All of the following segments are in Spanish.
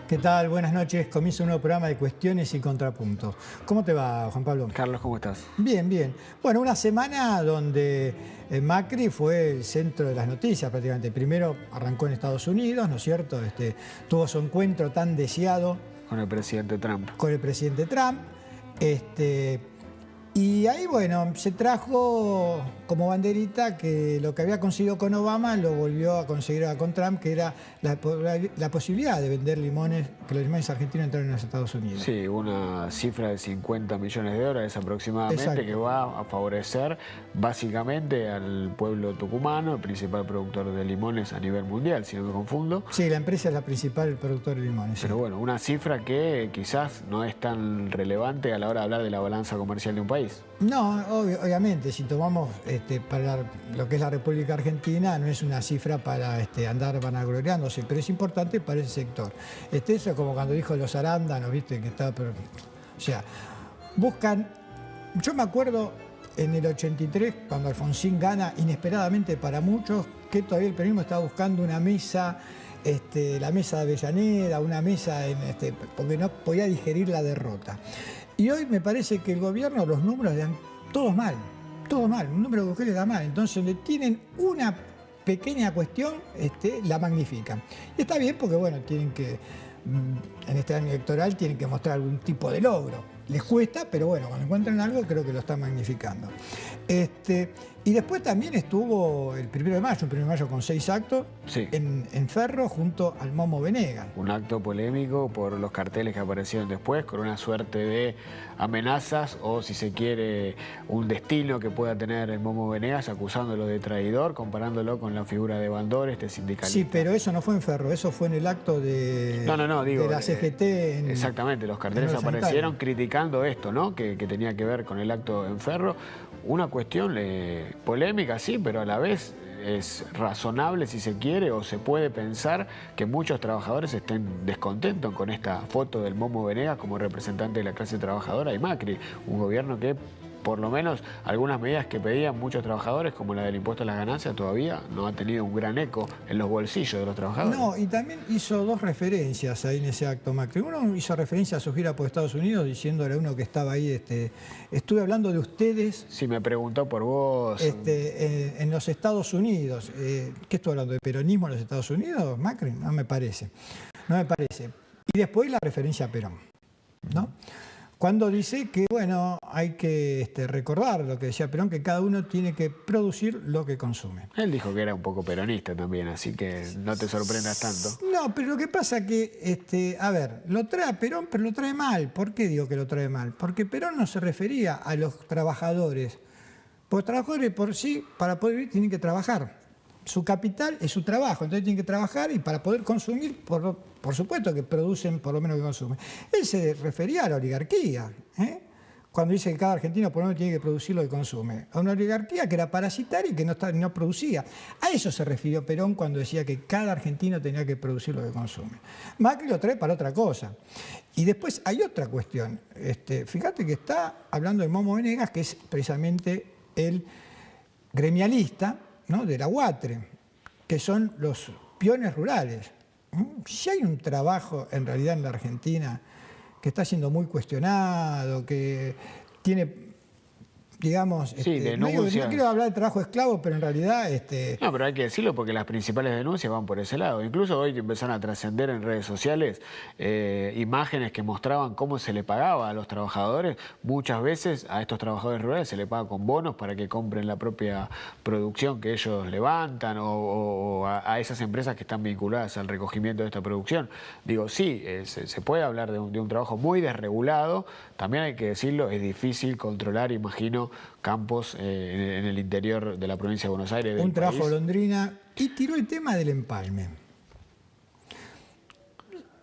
¿Qué tal? Buenas noches. Comienza un nuevo programa de Cuestiones y Contrapuntos. ¿Cómo te va, Juan Pablo? Carlos, ¿cómo estás? Bien, bien. Bueno, una semana donde Macri fue el centro de las noticias prácticamente. Primero arrancó en Estados Unidos, ¿no es cierto? Tuvo su encuentro tan deseado Con el presidente Trump. con el presidente Trump. Y ahí, bueno, se trajo como banderita que lo que había conseguido con Obama lo volvió a conseguir con Trump, que era la posibilidad de vender limones, que los limones argentinos entraran en los Estados Unidos. Sí, una cifra de 50 millones de dólares aproximadamente. Exacto. Que va a favorecer básicamente al pueblo tucumano, el principal productor de limones a nivel mundial, si no me confundo. Sí, la empresa es la principal productora de limones. Pero sí. bueno, una cifra que quizás no es tan relevante a la hora de hablar de la balanza comercial de un país. No, obviamente, si tomamos para lo que es la República Argentina, no es una cifra para andar vanagloriándose, pero es importante para ese sector. Eso es como cuando dijo los arándanos, ¿viste? Que estaba, o sea, buscan. Yo me acuerdo en el 83, cuando Alfonsín gana, inesperadamente para muchos, que todavía el peronismo estaba buscando una mesa, la mesa de Avellaneda, una mesa porque no podía digerir la derrota. Y hoy me parece que el gobierno, los números dan todos mal, un número de mujeres da mal. Entonces, donde tienen una pequeña cuestión, la magnifican. Y está bien porque, bueno, tienen que, en este año electoral, tienen que mostrar algún tipo de logro. Les cuesta, pero bueno, cuando encuentran algo, creo que lo están magnificando. Y después también estuvo el 1 de mayo, un 1 de mayo con 6 actos, Sí. en Ferro, junto al Momo Venegas. Un acto polémico por los carteles que aparecieron después, con una suerte de amenazas o, si se quiere, un destino que pueda tener el Momo Venegas, acusándolo de traidor, comparándolo con la figura de Bandor, sindicalista. Sí, pero eso no fue en Ferro, eso fue en el acto de, digo, de la CGT. Exactamente, los carteles aparecieron criticando esto, ¿no? Que tenía que ver con el acto en Ferro. Una cuestión polémica, sí, pero a la vez es razonable, si se quiere, o se puede pensar que muchos trabajadores estén descontentos con esta foto del Momo Venegas como representante de la clase trabajadora y Macri, un gobierno que, por lo menos, algunas medidas que pedían muchos trabajadores, como la del impuesto a las ganancias, todavía no ha tenido un gran eco en los bolsillos de los trabajadores. No, y también hizo dos referencias ahí en ese acto Macri. Uno hizo referencia a su gira por Estados Unidos, diciéndole a uno que estaba ahí, estuve hablando de ustedes. Sí, me preguntó por vos. En los Estados Unidos. ¿Qué estoy hablando? ¿De peronismo en los Estados Unidos, Macri? No me parece. No me parece. Y después la referencia a Perón, ¿no? Cuando dice que, bueno, hay que recordar lo que decía Perón, que cada uno tiene que producir lo que consume. Él dijo que era un poco peronista también, así que no te sorprendas tanto. No, pero lo que pasa que, a ver, lo trae a Perón, pero lo trae mal. ¿Por qué digo que lo trae mal? Porque Perón no se refería a los trabajadores. Porque los trabajadores por sí, para poder vivir, tienen que trabajar. Su capital es su trabajo, entonces tienen que trabajar y para poder consumir, por supuesto que producen por lo menos que consumen. Él se refería a la oligarquía, cuando dice que cada argentino por lo menos tiene que producir lo que consume. A una oligarquía que era parasitaria y que no producía. A eso se refirió Perón cuando decía que cada argentino tenía que producir lo que consume. Macri lo trae para otra cosa. Y después hay otra cuestión. Fíjate que está hablando de Momo Venegas, que es precisamente el gremialista, ¿no?, de la UATRE, que son los peones rurales. Si hay un trabajo en realidad en la Argentina que está siendo muy cuestionado, que tiene, digamos, sí, no quiero hablar de trabajo esclavo, pero en realidad... No, pero hay que decirlo porque las principales denuncias van por ese lado. Incluso hoy empezaron a trascender en redes sociales imágenes que mostraban cómo se le pagaba a los trabajadores. Muchas veces a estos trabajadores rurales se le paga con bonos para que compren la propia producción que ellos levantan o a esas empresas que están vinculadas al recogimiento de esta producción. Digo, sí, se puede hablar de un trabajo muy desregulado. También hay que decirlo, es difícil controlar, imagino, campos en el interior de la provincia de Buenos Aires. Un trabajo golondrina, y tiró el tema del empalme.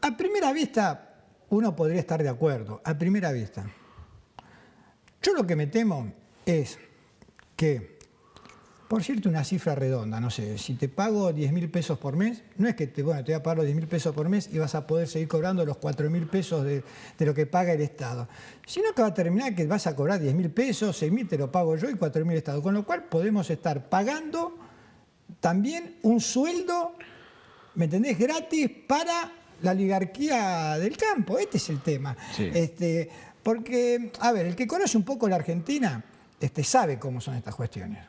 A primera vista, uno podría estar de acuerdo, a primera vista. Yo lo que me temo es que, por decirte una cifra redonda, no sé, si te pago 10.000 pesos por mes, no es que te voy a pagar los 10.000 pesos por mes y vas a poder seguir cobrando los 4.000 pesos de lo que paga el Estado, sino que va a terminar que vas a cobrar 10.000 pesos, 6.000 te lo pago yo y 4.000 el Estado, con lo cual podemos estar pagando también un sueldo, ¿me entendés?, gratis para la oligarquía del campo. Este es el tema. Sí. Porque, a ver, el que conoce un poco la Argentina sabe cómo son estas cuestiones.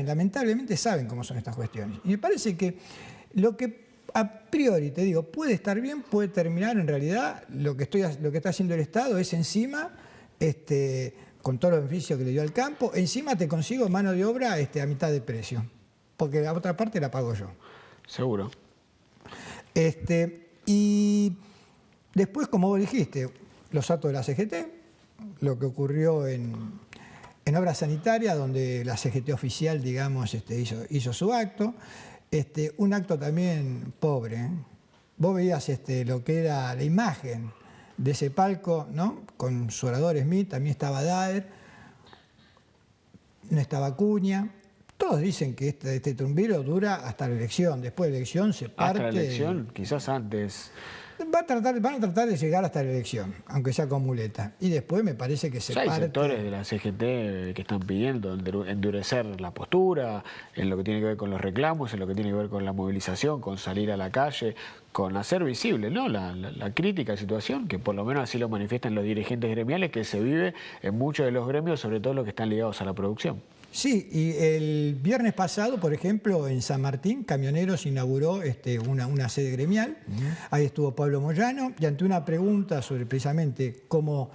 Lamentablemente saben cómo son estas cuestiones. Y me parece que lo que a priori, te digo, puede estar bien, puede terminar en realidad, lo que está haciendo el Estado es encima, con todos los beneficios que le dio al campo, encima te consigo mano de obra a mitad de precio, porque la otra parte la pago yo. Seguro. Y después, como vos dijiste, los actos de la CGT, lo que ocurrió en obra sanitaria, donde la CGT oficial, digamos, hizo su acto. Un acto también pobre, ¿eh? Vos veías lo que era la imagen de ese palco, ¿no? Con su orador Smith, también estaba Daer, no estaba Acuña. Todos dicen que este trumbero dura hasta la elección. Después de la elección se parte... Hasta la elección, quizás antes... Van a tratar de llegar hasta la elección, aunque sea con muleta. Y después me parece que se parte... Hay sectores de la CGT que están pidiendo endurecer la postura, en lo que tiene que ver con los reclamos, en lo que tiene que ver con la movilización, con salir a la calle, con hacer visible, ¿no? la crítica situación, que por lo menos así lo manifiestan los dirigentes gremiales, que se vive en muchos de los gremios, sobre todo los que están ligados a la producción. Sí, y el viernes pasado, por ejemplo, en San Martín, Camioneros inauguró una sede gremial. Ahí estuvo Pablo Moyano, y ante una pregunta sobre precisamente cómo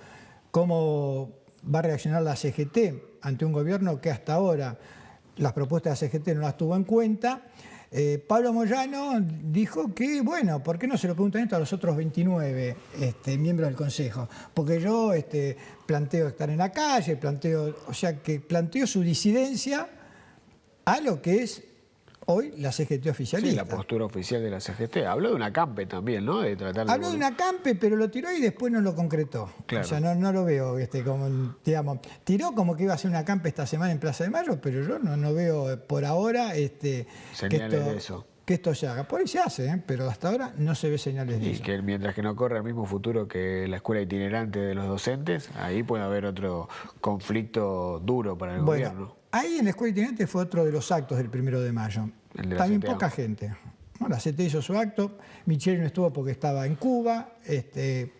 va a reaccionar la CGT ante un gobierno que hasta ahora las propuestas de la CGT no las tuvo en cuenta, Pablo Moyano dijo que, bueno, ¿por qué no se lo preguntan esto a los otros 29 miembros del Consejo? Porque yo planteo estar en la calle, o sea, que planteó su disidencia a lo que es hoy la CGT oficialista. Sí, la postura oficial de la CGT. Habló de una campe también, ¿no? Habló de una campe, pero lo tiró y después no lo concretó. Claro. O sea, no lo veo como, digamos, tiró como que iba a hacer una campe esta semana en Plaza de Mayo, pero yo no veo por ahora señales de eso. Que esto se haga. Por ahí se hace, pero hasta ahora no se ve señales de eso. Y que mientras que no corre el mismo futuro que la escuela itinerante de los docentes, ahí puede haber otro conflicto duro para el gobierno. Ahí en la escuela itinerante fue otro de los actos del 1 de mayo. También poca gente. ¿No? La CT hizo su acto, Micheli no estuvo porque estaba en Cuba,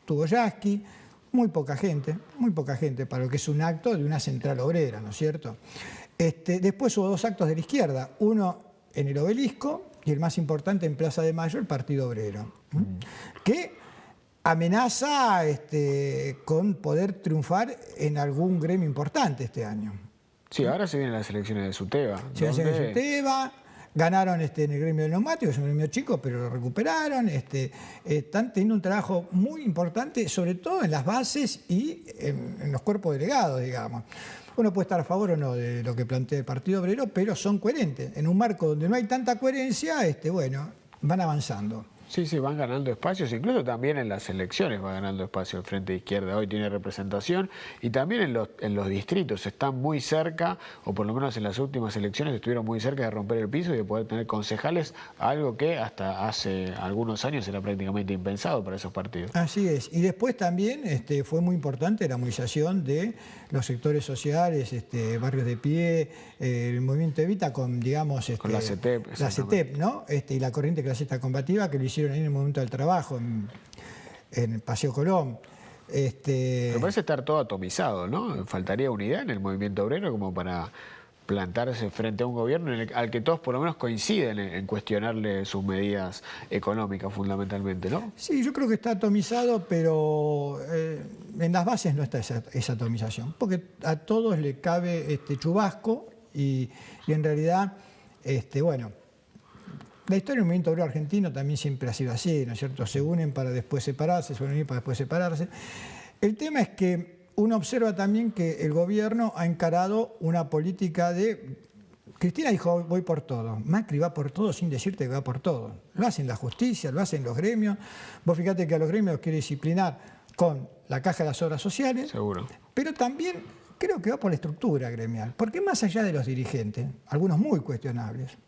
tuvo Yasky, muy poca gente para lo que es un acto de una central obrera, ¿no es cierto? Después hubo dos actos de la izquierda, uno en el Obelisco y el más importante en Plaza de Mayo, el Partido Obrero, que amenaza con poder triunfar en algún gremio importante este año. Sí, ahora se vienen las elecciones de SUTEBA. Ganaron en el gremio del neumático, es un gremio chico, pero lo recuperaron. Están teniendo un trabajo muy importante, sobre todo en las bases y en los cuerpos delegados, digamos. Uno puede estar a favor o no de lo que plantea el Partido Obrero, pero son coherentes. En un marco donde no hay tanta coherencia, bueno, van avanzando. Sí, van ganando espacios, incluso también en las elecciones va ganando espacio el Frente de Izquierda. Hoy tiene representación y también en los distritos están muy cerca, o por lo menos en las últimas elecciones estuvieron muy cerca de romper el piso y de poder tener concejales, algo que hasta hace algunos años era prácticamente impensado para esos partidos. Así es. Y después también fue muy importante la movilización de los sectores sociales, barrios de pie, el movimiento Evita con, digamos... con la CETEP. La CETEP, ¿no? Y la corriente clasista combativa que lo hicieron ahí en el momento del trabajo, en el Paseo Colón. Pero parece estar todo atomizado, ¿no? Faltaría unidad en el movimiento obrero como para plantarse frente a un gobierno al que todos por lo menos coinciden en cuestionarle sus medidas económicas fundamentalmente, ¿no? Sí, yo creo que está atomizado, pero en las bases no está esa atomización, porque a todos le cabe chubasco y en realidad, bueno, la historia del movimiento obrero argentino también siempre ha sido así, ¿no es cierto? Se unen para después separarse, se unen para después separarse. El tema es que uno observa también que el gobierno ha encarado una política de... Cristina dijo, voy por todo. Macri va por todo sin decirte que va por todo. Lo hacen la justicia, lo hacen los gremios. Vos fíjate que a los gremios los quiere disciplinar con la caja de las obras sociales. Seguro. Pero también creo que va por la estructura gremial. Porque más allá de los dirigentes, algunos muy cuestionables, sí.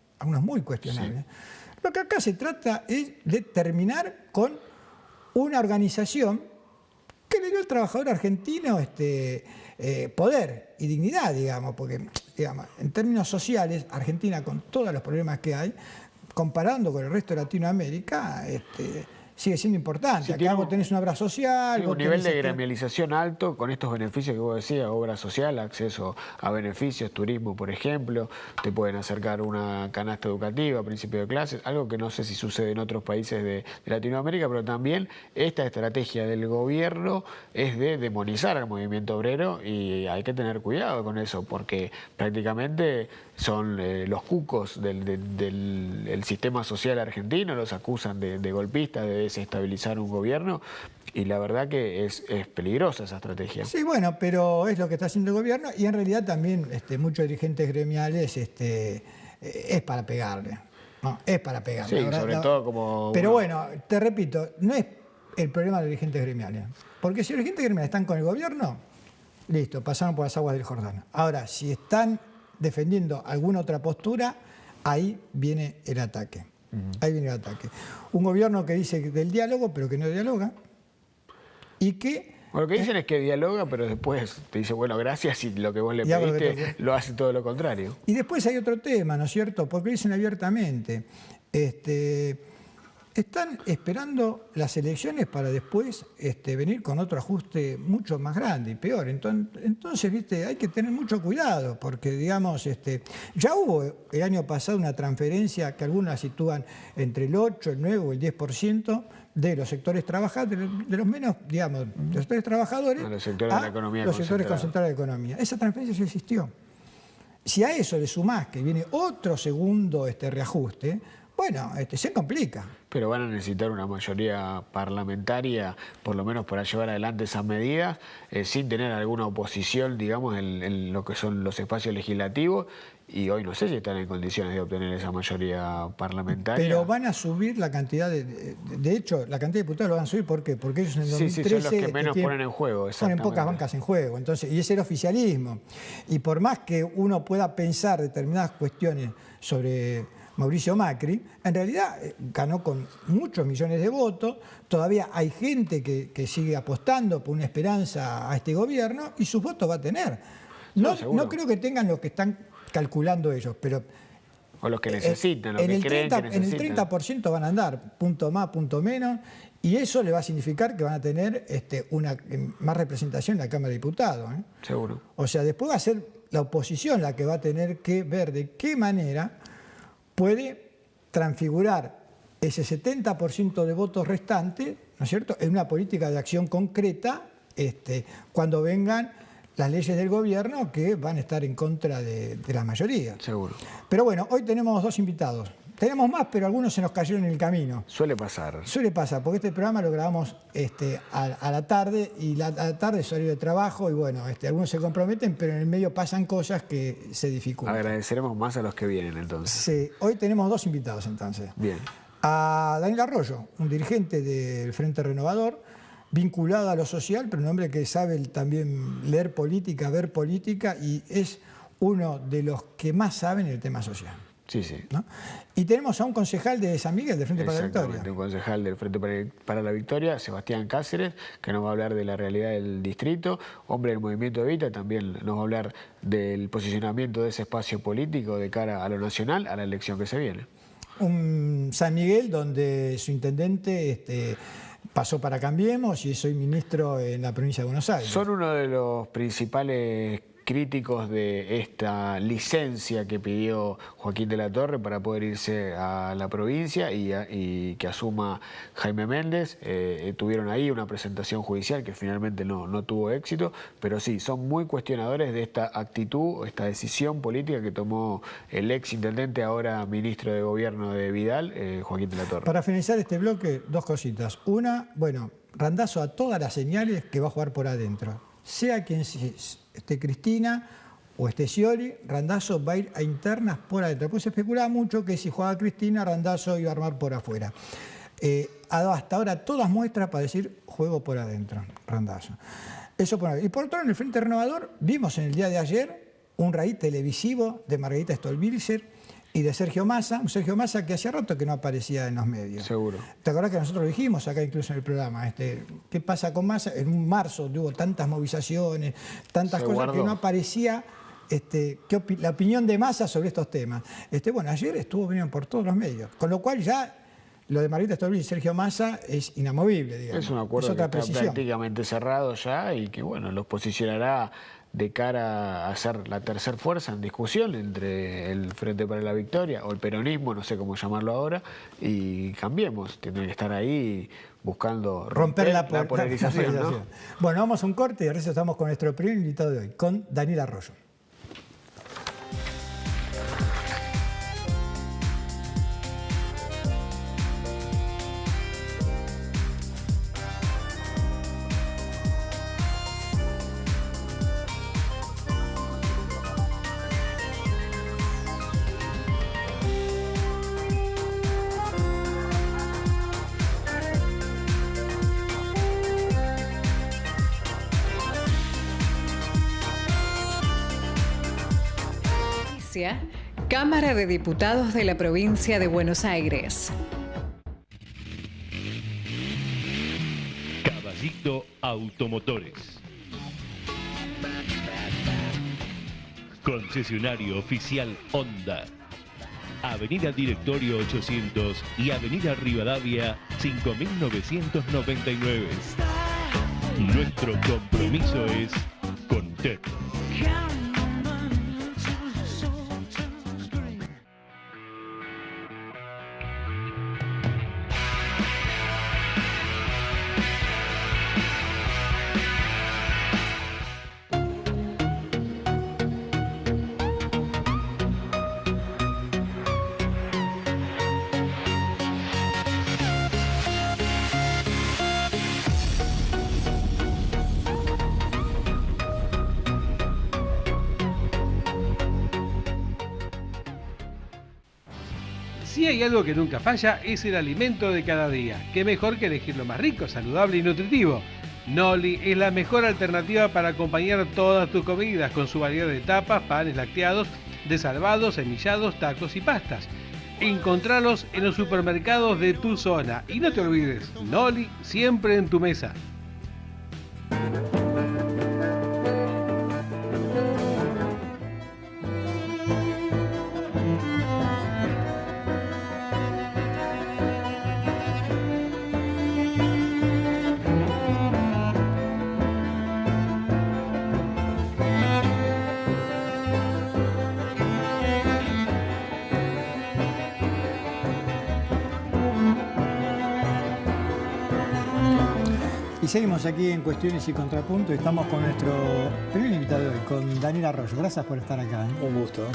Lo que acá se trata es de terminar con una organización que le dio al trabajador argentino poder y dignidad, digamos, porque digamos, en términos sociales, Argentina con todos los problemas que hay, comparando con el resto de Latinoamérica, sigue siendo importante. Sí, Acá vos tenés una obra social. Un nivel de gremialización alto con estos beneficios que vos decías, obra social, acceso a beneficios, turismo, por ejemplo, te pueden acercar una canasta educativa a principio de clases, algo que no sé si sucede en otros países de Latinoamérica, pero también esta estrategia del gobierno es de demonizar al movimiento obrero y hay que tener cuidado con eso, porque prácticamente son los cucos del sistema social argentino, los acusan de golpistas, de desestabilizar un gobierno, y la verdad que es peligrosa esa estrategia. Sí, bueno, pero es lo que está haciendo el gobierno, y en realidad también muchos dirigentes gremiales es para pegarle, ¿no? Es para pegarle. Sí, sobre todo como... Pero bueno, te repito, no es el problema de los dirigentes gremiales, porque si los dirigentes gremiales están con el gobierno, listo, pasaron por las aguas del Jordán. Ahora, si están defendiendo alguna otra postura, ahí viene el ataque. Ahí viene el ataque. Un gobierno que dice del diálogo, pero que no dialoga, y que... Bueno, lo que dicen es que dialoga, pero después te dice, bueno, gracias, y lo que vos le pediste lo hace todo lo contrario. Y después hay otro tema, ¿no es cierto? Porque dicen abiertamente, están esperando las elecciones para después venir con otro ajuste mucho más grande y peor. Entonces, ¿viste? Hay que tener mucho cuidado, porque, digamos, ya hubo el año pasado una transferencia que algunos la sitúan entre el 8, el 9 o el 10% de los sectores trabajadores, de los menos, digamos, de los sectores trabajadores a los sectores de la economía los sectores concentrados de la economía. Esa transferencia ya existió. Si a eso le sumás que viene otro segundo reajuste, bueno, se complica. Pero van a necesitar una mayoría parlamentaria, por lo menos para llevar adelante esas medidas, sin tener alguna oposición, digamos, en lo que son los espacios legislativos, y hoy no sé si están en condiciones de obtener esa mayoría parlamentaria. Pero van a subir la cantidad de hecho, la cantidad de diputados lo van a subir, ¿por qué? Porque ellos en el 2013... Sí, son los que menos ponen en juego, ponen pocas bancas en juego, entonces, y es el oficialismo. Y por más que uno pueda pensar determinadas cuestiones sobre Mauricio Macri, en realidad ganó con muchos millones de votos, todavía hay gente que sigue apostando por una esperanza a este gobierno y sus votos va a tener. No creo que tengan lo que están calculando ellos, pero... O los que necesitan, lo que creen que necesitan. En el 30% van a andar, punto más, punto menos, y eso le va a significar que van a tener una más representación en la Cámara de Diputados. Seguro. O sea, después va a ser la oposición la que va a tener que ver de qué manera puede transfigurar ese 70% de votos restantes, ¿no es cierto?, en una política de acción concreta cuando vengan las leyes del gobierno que van a estar en contra de la mayoría. Seguro. Pero bueno, hoy tenemos dos invitados. Tenemos más, pero algunos se nos cayeron en el camino. Suele pasar. Suele pasar, porque este programa lo grabamos a la tarde, y a la tarde es horario de trabajo, y bueno, algunos se comprometen, pero en el medio pasan cosas que se dificultan. Agradeceremos más a los que vienen, entonces. Sí, hoy tenemos dos invitados, entonces. Bien. A Daniel Arroyo, un dirigente del Frente Renovador, vinculado a lo social, pero un hombre que sabe también leer política, ver política, y es uno de los que más saben el tema social. Sí, sí. ¿No? Y tenemos a un concejal de San Miguel, del Frente para la Victoria. Un concejal del Frente para la Victoria, Sebastián Cáceres, que nos va a hablar de la realidad del distrito, hombre del Movimiento Evita, también nos va a hablar del posicionamiento de ese espacio político de cara a lo nacional, a la elección que se viene. Un San Miguel donde su intendente pasó para Cambiemos y es hoy ministro en la provincia de Buenos Aires. Son uno de los principales críticos de esta licencia que pidió Joaquín de la Torre para poder irse a la provincia y que asuma Jaime Méndez. Tuvieron ahí una presentación judicial que finalmente no tuvo éxito, pero sí, son muy cuestionadores de esta actitud, esta decisión política que tomó el ex intendente, ahora ministro de Gobierno de Vidal, Joaquín de la Torre. Para finalizar este bloque, dos cositas. Una, bueno, Randazzo a todas las señales que va a jugar por adentro. Sea quien esté Cristina o esté Scioli, Randazzo va a ir a internas por adentro. Pues se especulaba mucho que si jugaba Cristina, Randazzo iba a armar por afuera. Ha dado hasta ahora todas muestras para decir juego por adentro, Randazzo. Eso por ahí. Y por otro lado, en el Frente Renovador, vimos en el día de ayer un raíz televisivo de Margarita Stolbizer y de Sergio Massa, un Sergio Massa que hacía rato que no aparecía en los medios. Seguro. ¿Te acordás que nosotros lo dijimos acá incluso en el programa? ¿Qué pasa con Massa? En un marzo hubo tantas movilizaciones, tantas cosas que no aparecía la opinión de Massa sobre estos temas. Bueno, ayer estuvo bien por todos los medios, con lo cual ya lo de Margarita Stolbizer y Sergio Massa es inamovible, digamos. Es un acuerdo que otra está prácticamente cerrado ya y que, bueno, los posicionará de cara a ser la tercera fuerza en discusión entre el Frente para la Victoria o el peronismo, no sé cómo llamarlo ahora, y Cambiemos. Tienen que estar ahí buscando romper la polarización, ¿no? Bueno, vamos a un corte y al resto estamos con nuestro primer invitado de hoy, con Daniel Arroyo. Cámara de Diputados de la Provincia de Buenos Aires. Caballito Automotores. Concesionario oficial Honda. Avenida Directorio 800 y Avenida Rivadavia 5999. Nuestro compromiso es con usted. Si hay algo que nunca falla, es el alimento de cada día. Qué mejor que elegir lo más rico, saludable y nutritivo. Noli es la mejor alternativa para acompañar todas tus comidas con su variedad de tapas, panes lácteos, desalvados, semillados, tacos y pastas. Encontralos en los supermercados de tu zona. Y no te olvides, Noli siempre en tu mesa. Y seguimos aquí en Cuestiones y Contrapunto y estamos con nuestro primer invitado de hoy, con Daniel Arroyo. Gracias por estar acá. Un gusto.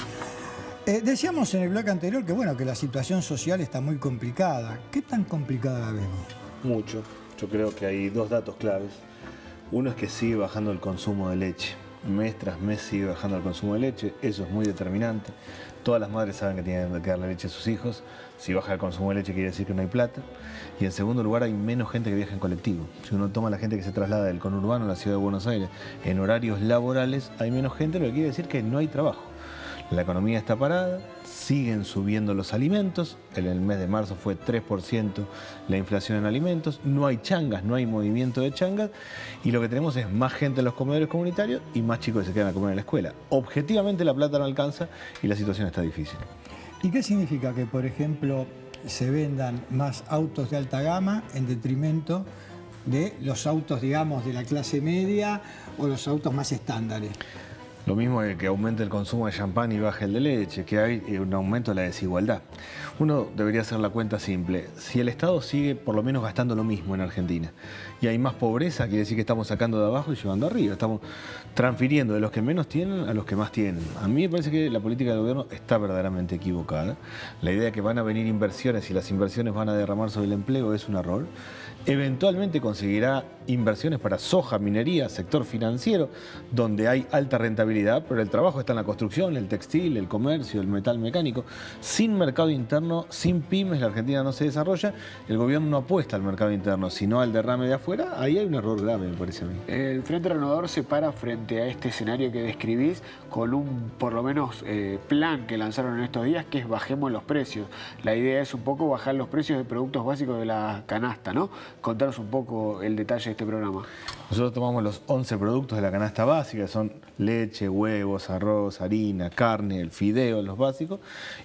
Decíamos en el bloque anterior que, bueno, que la situación social está muy complicada. ¿Qué tan complicada la vemos? Mucho. Yo creo que hay dos datos claves. Uno es que sigue bajando el consumo de leche. Mes tras mes sigue bajando el consumo de leche. Eso es muy determinante. Todas las madres saben que tienen que darle leche a sus hijos. Si baja el consumo de leche quiere decir que no hay plata. Y en segundo lugar hay menos gente que viaja en colectivo. Si uno toma la gente que se traslada del conurbano a la ciudad de Buenos Aires en horarios laborales, hay menos gente, lo que quiere decir que no hay trabajo. La economía está parada, siguen subiendo los alimentos, en el mes de marzo fue 3% la inflación en alimentos, no hay changas, no hay movimiento de changas y lo que tenemos es más gente en los comedores comunitarios y más chicos que se quedan a comer en la escuela. Objetivamente la plata no alcanza y la situación está difícil. ¿Y qué significa que, por ejemplo, se vendan más autos de alta gama en detrimento de los autos, digamos, de la clase media o los autos más estándares? Lo mismo que aumente el consumo de champán y baje el de leche, que hay un aumento de la desigualdad. Uno debería hacer la cuenta simple. Si el Estado sigue por lo menos gastando lo mismo en Argentina y hay más pobreza, quiere decir que estamos sacando de abajo y llevando arriba. Estamos transfiriendo de los que menos tienen a los que más tienen. A mí me parece que la política del gobierno está verdaderamente equivocada. La idea de que van a venir inversiones y las inversiones van a derramar sobre el empleo es un error. Eventualmente conseguirá inversiones para soja, minería, sector financiero, donde hay alta rentabilidad, pero el trabajo está en la construcción, el textil, el comercio, el metal mecánico. Sin mercado interno, sin pymes, la Argentina no se desarrolla. El gobierno no apuesta al mercado interno, sino al derrame de afuera. Ahí hay un error grave, me parece a mí. El Frente Renovador se para frente a este escenario que describís con un, por lo menos, plan que lanzaron en estos días, que es bajemos los precios. La idea es un poco bajar los precios de productos básicos de la canasta, ¿no? Contanos un poco el detalle de este programa. Nosotros tomamos los 11 productos de la canasta básica, son leche, huevos, arroz, harina, carne, el fideo, los básicos,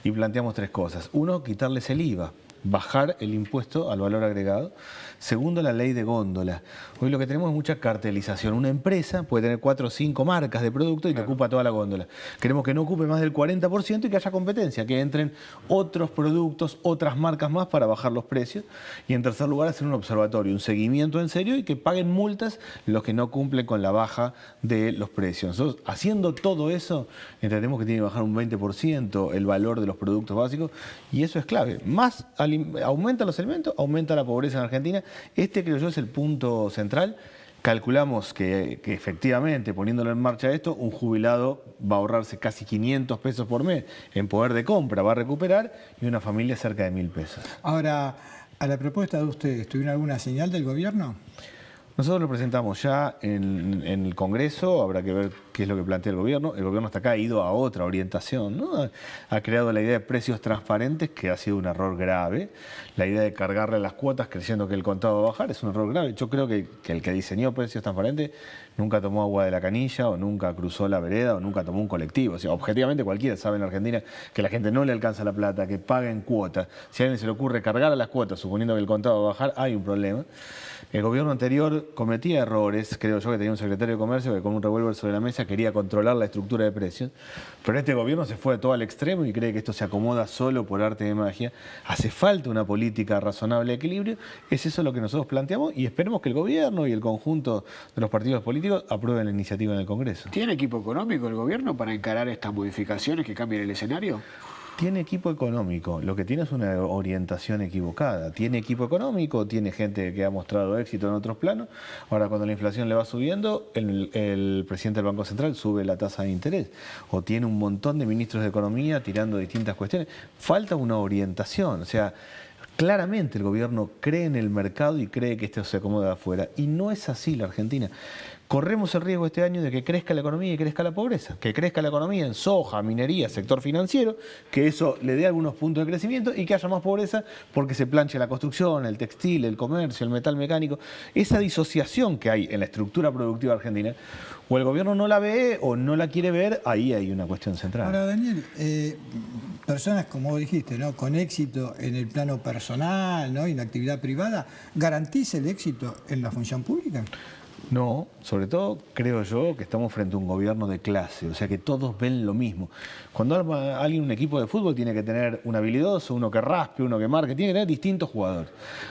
y planteamos tres cosas. Uno, quitarles el IVA. bajar el impuesto al valor agregado. Segundo, la ley de góndola. Hoy lo que tenemos es mucha cartelización. Una empresa puede tener 4 o 5 marcas de producto y te ocupa toda la góndola. Queremos que no ocupe más del 40% y que haya competencia, que entren otros productos, otras marcas más para bajar los precios. Y en tercer lugar, hacer un observatorio, un seguimiento en serio y que paguen multas los que no cumplen con la baja de los precios. Nosotros, haciendo todo eso, entendemos que tiene que bajar un 20% el valor de los productos básicos y eso es clave. Más aumenta los alimentos, aumenta la pobreza en Argentina. Este, creo yo, es el punto central. Calculamos que efectivamente, poniéndolo en marcha esto, un jubilado va a ahorrarse casi 500 pesos por mes en poder de compra, va a recuperar, y una familia cerca de 1.000 pesos. Ahora, a la propuesta de ustedes, ¿tuvieron alguna señal del gobierno? Nosotros lo presentamos ya en el Congreso, habrá que ver qué es lo que plantea el gobierno. El gobierno hasta acá ha ido a otra orientación, ¿no? Ha creado la idea de precios transparentes, que ha sido un error grave. La idea de cargarle las cuotas creyendo que el contado va a bajar es un error grave. Yo creo que el que diseñó precios transparentes nunca tomó agua de la canilla, o nunca cruzó la vereda, o nunca tomó un colectivo. O sea, objetivamente cualquiera sabe en Argentina que la gente no le alcanza la plata, que paga en cuotas. Si a alguien se le ocurre cargar a las cuotas suponiendo que el contado va a bajar, hay un problema. El gobierno anterior cometía errores, creo yo, que tenía un secretario de Comercio que con un revólver sobre la mesa quería controlar la estructura de precios, pero este gobierno se fue todo al extremo y cree que esto se acomoda solo por arte de magia. Hace falta una política razonable de equilibrio, es eso lo que nosotros planteamos y esperemos que el gobierno y el conjunto de los partidos políticos aprueben la iniciativa en el Congreso. ¿Tiene equipo económico el gobierno para encarar estas modificaciones que cambien el escenario? Tiene equipo económico, lo que tiene es una orientación equivocada. Tiene equipo económico, tiene gente que ha mostrado éxito en otros planos. Ahora, cuando la inflación le va subiendo, el presidente del Banco Central sube la tasa de interés. O tiene un montón de ministros de Economía tirando distintas cuestiones. Falta una orientación, o sea, claramente el gobierno cree en el mercado y cree que esto se acomoda afuera. Y no es así la Argentina. Corremos el riesgo este año de que crezca la economía y crezca la pobreza, que crezca la economía en soja, minería, sector financiero, que eso le dé algunos puntos de crecimiento y que haya más pobreza porque se planche la construcción, el textil, el comercio, el metal mecánico. Esa disociación que hay en la estructura productiva argentina, o el gobierno no la ve o no la quiere ver, ahí hay una cuestión central. Ahora, Daniel, personas, como vos dijiste, ¿no?, con éxito en el plano personal, ¿no?, y en la actividad privada, ¿garantiza el éxito en la función pública? No, sobre todo creo yo que estamos frente a un gobierno de clase, o sea que todos ven lo mismo. Cuando arma alguien un equipo de fútbol tiene que tener un habilidoso, uno que raspe, uno que marque, tiene que tener distintos jugadores.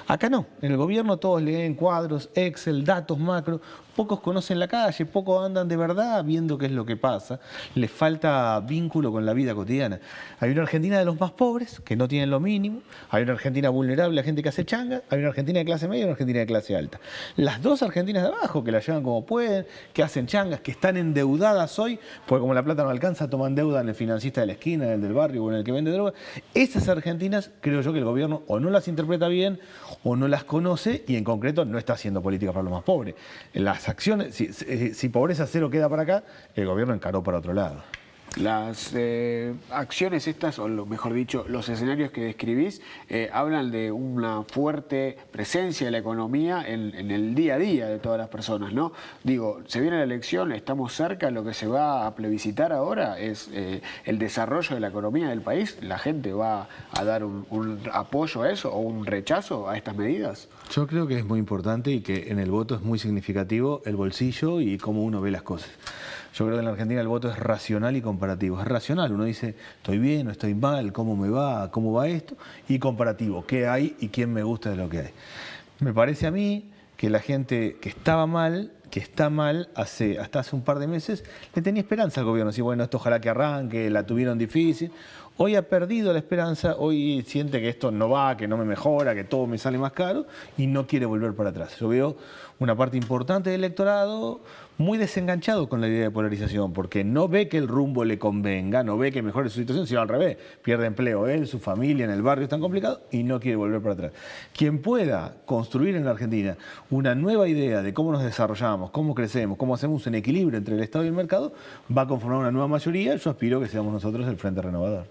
Acá no, en el gobierno todos leen cuadros, Excel, datos macro, pocos conocen la calle, pocos andan de verdad viendo qué es lo que pasa, les falta vínculo con la vida cotidiana. Hay una Argentina de los más pobres, que no tienen lo mínimo, hay una Argentina vulnerable a gente que hace changa, hay una Argentina de clase media y una Argentina de clase alta. Las dos Argentinas de abajo, que la llevan como pueden, que hacen changas, que están endeudadas hoy, porque como la plata no alcanza, toman deuda en el financista de la esquina, en el del barrio o en el que vende droga. Esas Argentinas, creo yo que el gobierno o no las interpreta bien o no las conoce y en concreto no está haciendo políticas para los más pobres. Las acciones, si pobreza cero queda para acá, el gobierno encaró para otro lado. Las acciones estas, o mejor dicho, los escenarios que describís, hablan de una fuerte presencia de la economía en el día a día de todas las personas, ¿no? Digo, se viene la elección, estamos cerca, lo que se va a plebiscitar ahora es el desarrollo de la economía del país. ¿La gente va a dar un apoyo a eso o un rechazo a estas medidas? Yo creo que es muy importante y que en el voto es muy significativo el bolsillo y cómo uno ve las cosas. Yo creo que en la Argentina el voto es racional y comparativo. Es racional, uno dice, estoy bien o estoy mal, cómo va esto, y comparativo, qué hay y quién me gusta de lo que hay. Me parece a mí que la gente que estaba mal, que está mal hasta hace un par de meses, le tenía esperanza al gobierno. Así, bueno, esto ojalá que arranque, la tuvieron difícil. Hoy ha perdido la esperanza, hoy siente que esto no va, que no me mejora, que todo me sale más caro y no quiere volver para atrás. Yo veo una parte importante del electorado muy desenganchado con la idea de polarización, porque no ve que el rumbo le convenga, no ve que mejore su situación, sino al revés, pierde empleo él, su familia, en el barrio es tan complicado y no quiere volver para atrás. Quien pueda construir en la Argentina una nueva idea de cómo nos desarrollamos, cómo crecemos, cómo hacemos un equilibrio entre el Estado y el mercado, va a conformar una nueva mayoría. Yo aspiro que seamos nosotros el Frente Renovador.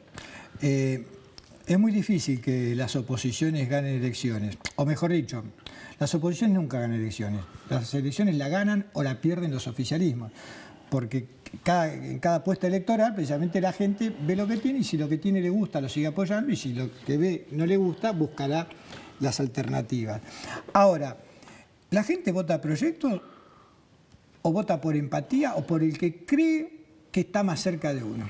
Es muy difícil que las oposiciones ganen elecciones, o mejor dicho, las oposiciones nunca ganan elecciones. Las elecciones la ganan o la pierden los oficialismos, porque en cada puesta electoral, precisamente la gente ve lo que tiene y si lo que tiene le gusta, lo sigue apoyando y si lo que ve no le gusta, buscará las alternativas. Ahora, ¿la gente vota proyectos o vota por empatía o por el que cree que está más cerca de uno?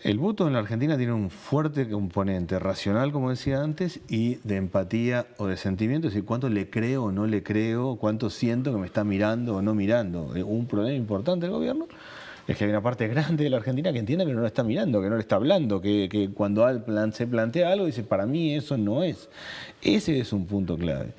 El voto en la Argentina tiene un fuerte componente racional, como decía antes, y de empatía o de sentimiento, es decir, cuánto le creo o no le creo, cuánto siento que me está mirando o no mirando. Un problema importante del gobierno es que hay una parte grande de la Argentina que entiende que no lo está mirando, que no le está hablando, que cuando se plantea algo dice, para mí eso no es. Ese es un punto clave.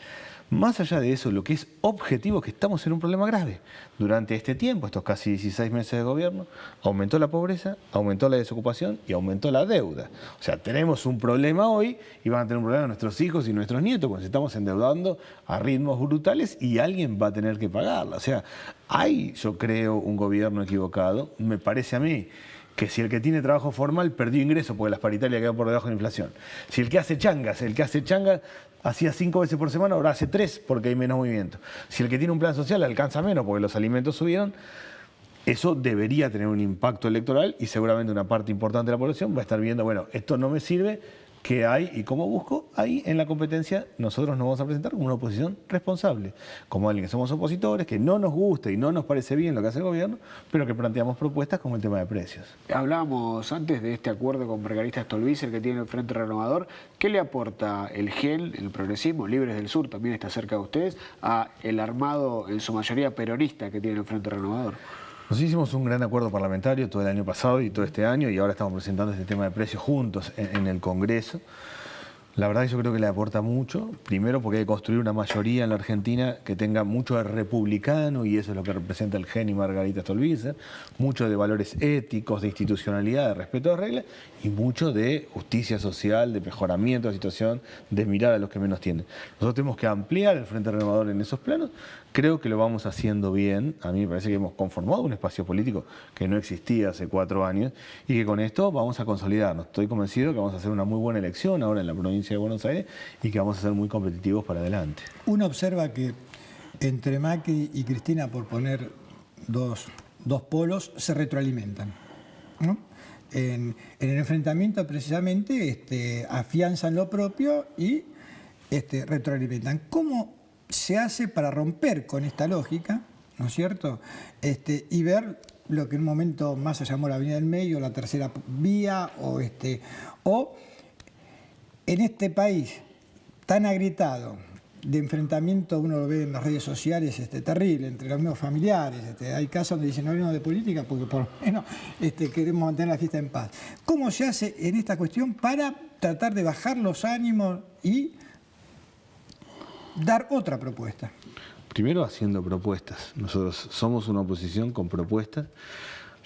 Más allá de eso, lo que es objetivo es que estamos en un problema grave. Durante este tiempo, estos casi 16 meses de gobierno, aumentó la pobreza, aumentó la desocupación y aumentó la deuda. O sea, tenemos un problema hoy y van a tener un problema nuestros hijos y nuestros nietos porque nos estamos endeudando a ritmos brutales y alguien va a tener que pagarla. O sea, hay, yo creo, un gobierno equivocado, me parece a mí, que si el que tiene trabajo formal perdió ingreso porque las paritarias quedan por debajo de la inflación. Si el que hace changas hacía 5 veces por semana, ahora hace 3 porque hay menos movimiento. Si el que tiene un plan social alcanza menos porque los alimentos subieron, eso debería tener un impacto electoral y seguramente una parte importante de la población va a estar viendo, bueno, esto no me sirve, ¿qué hay y cómo busco? Ahí en la competencia nosotros nos vamos a presentar como una oposición responsable, como alguien que somos opositores, que no nos gusta y no nos parece bien lo que hace el gobierno, pero que planteamos propuestas como el tema de precios. Hablábamos antes de este acuerdo con Margarita Stolbizer que tiene el Frente Renovador. ¿Qué le aporta el GEL, el progresismo, Libres del Sur, también está cerca de ustedes, a el armado en su mayoría peronista que tiene el Frente Renovador? Nos hicimos un gran acuerdo parlamentario todo el año pasado y todo este año y ahora estamos presentando este tema de precios juntos en el Congreso. La verdad que yo creo que le aporta mucho, primero porque hay que construir una mayoría en la Argentina que tenga mucho de republicano y eso es lo que representa el GEN y Margarita Stolbizer, mucho de valores éticos, de institucionalidad, de respeto de reglas y mucho de justicia social, de mejoramiento de la situación, de mirar a los que menos tienen. Nosotros tenemos que ampliar el Frente Renovador en esos planos, creo que lo vamos haciendo bien, a mí me parece que hemos conformado un espacio político que no existía hace 4 años y que con esto vamos a consolidarnos. Estoy convencido que vamos a hacer una muy buena elección ahora en la provincia de Buenos Aires y que vamos a ser muy competitivos para adelante. Uno observa que entre Macri y Cristina, por poner dos polos, se retroalimentan, ¿no? En el enfrentamiento precisamente afianzan lo propio y retroalimentan. ¿Cómo se hace para romper con esta lógica, ¿no es cierto? Y ver lo que en un momento más se llamó la Avenida del Medio, la tercera vía, o en este país tan agrietado de enfrentamiento, uno lo ve en las redes sociales, terrible, entre los mismos familiares. Hay casos donde dicen no hablemos de política porque por lo menos queremos mantener la fiesta en paz. ¿Cómo se hace en esta cuestión para tratar de bajar los ánimos y dar otra propuesta? Primero haciendo propuestas. Nosotros somos una oposición con propuestas.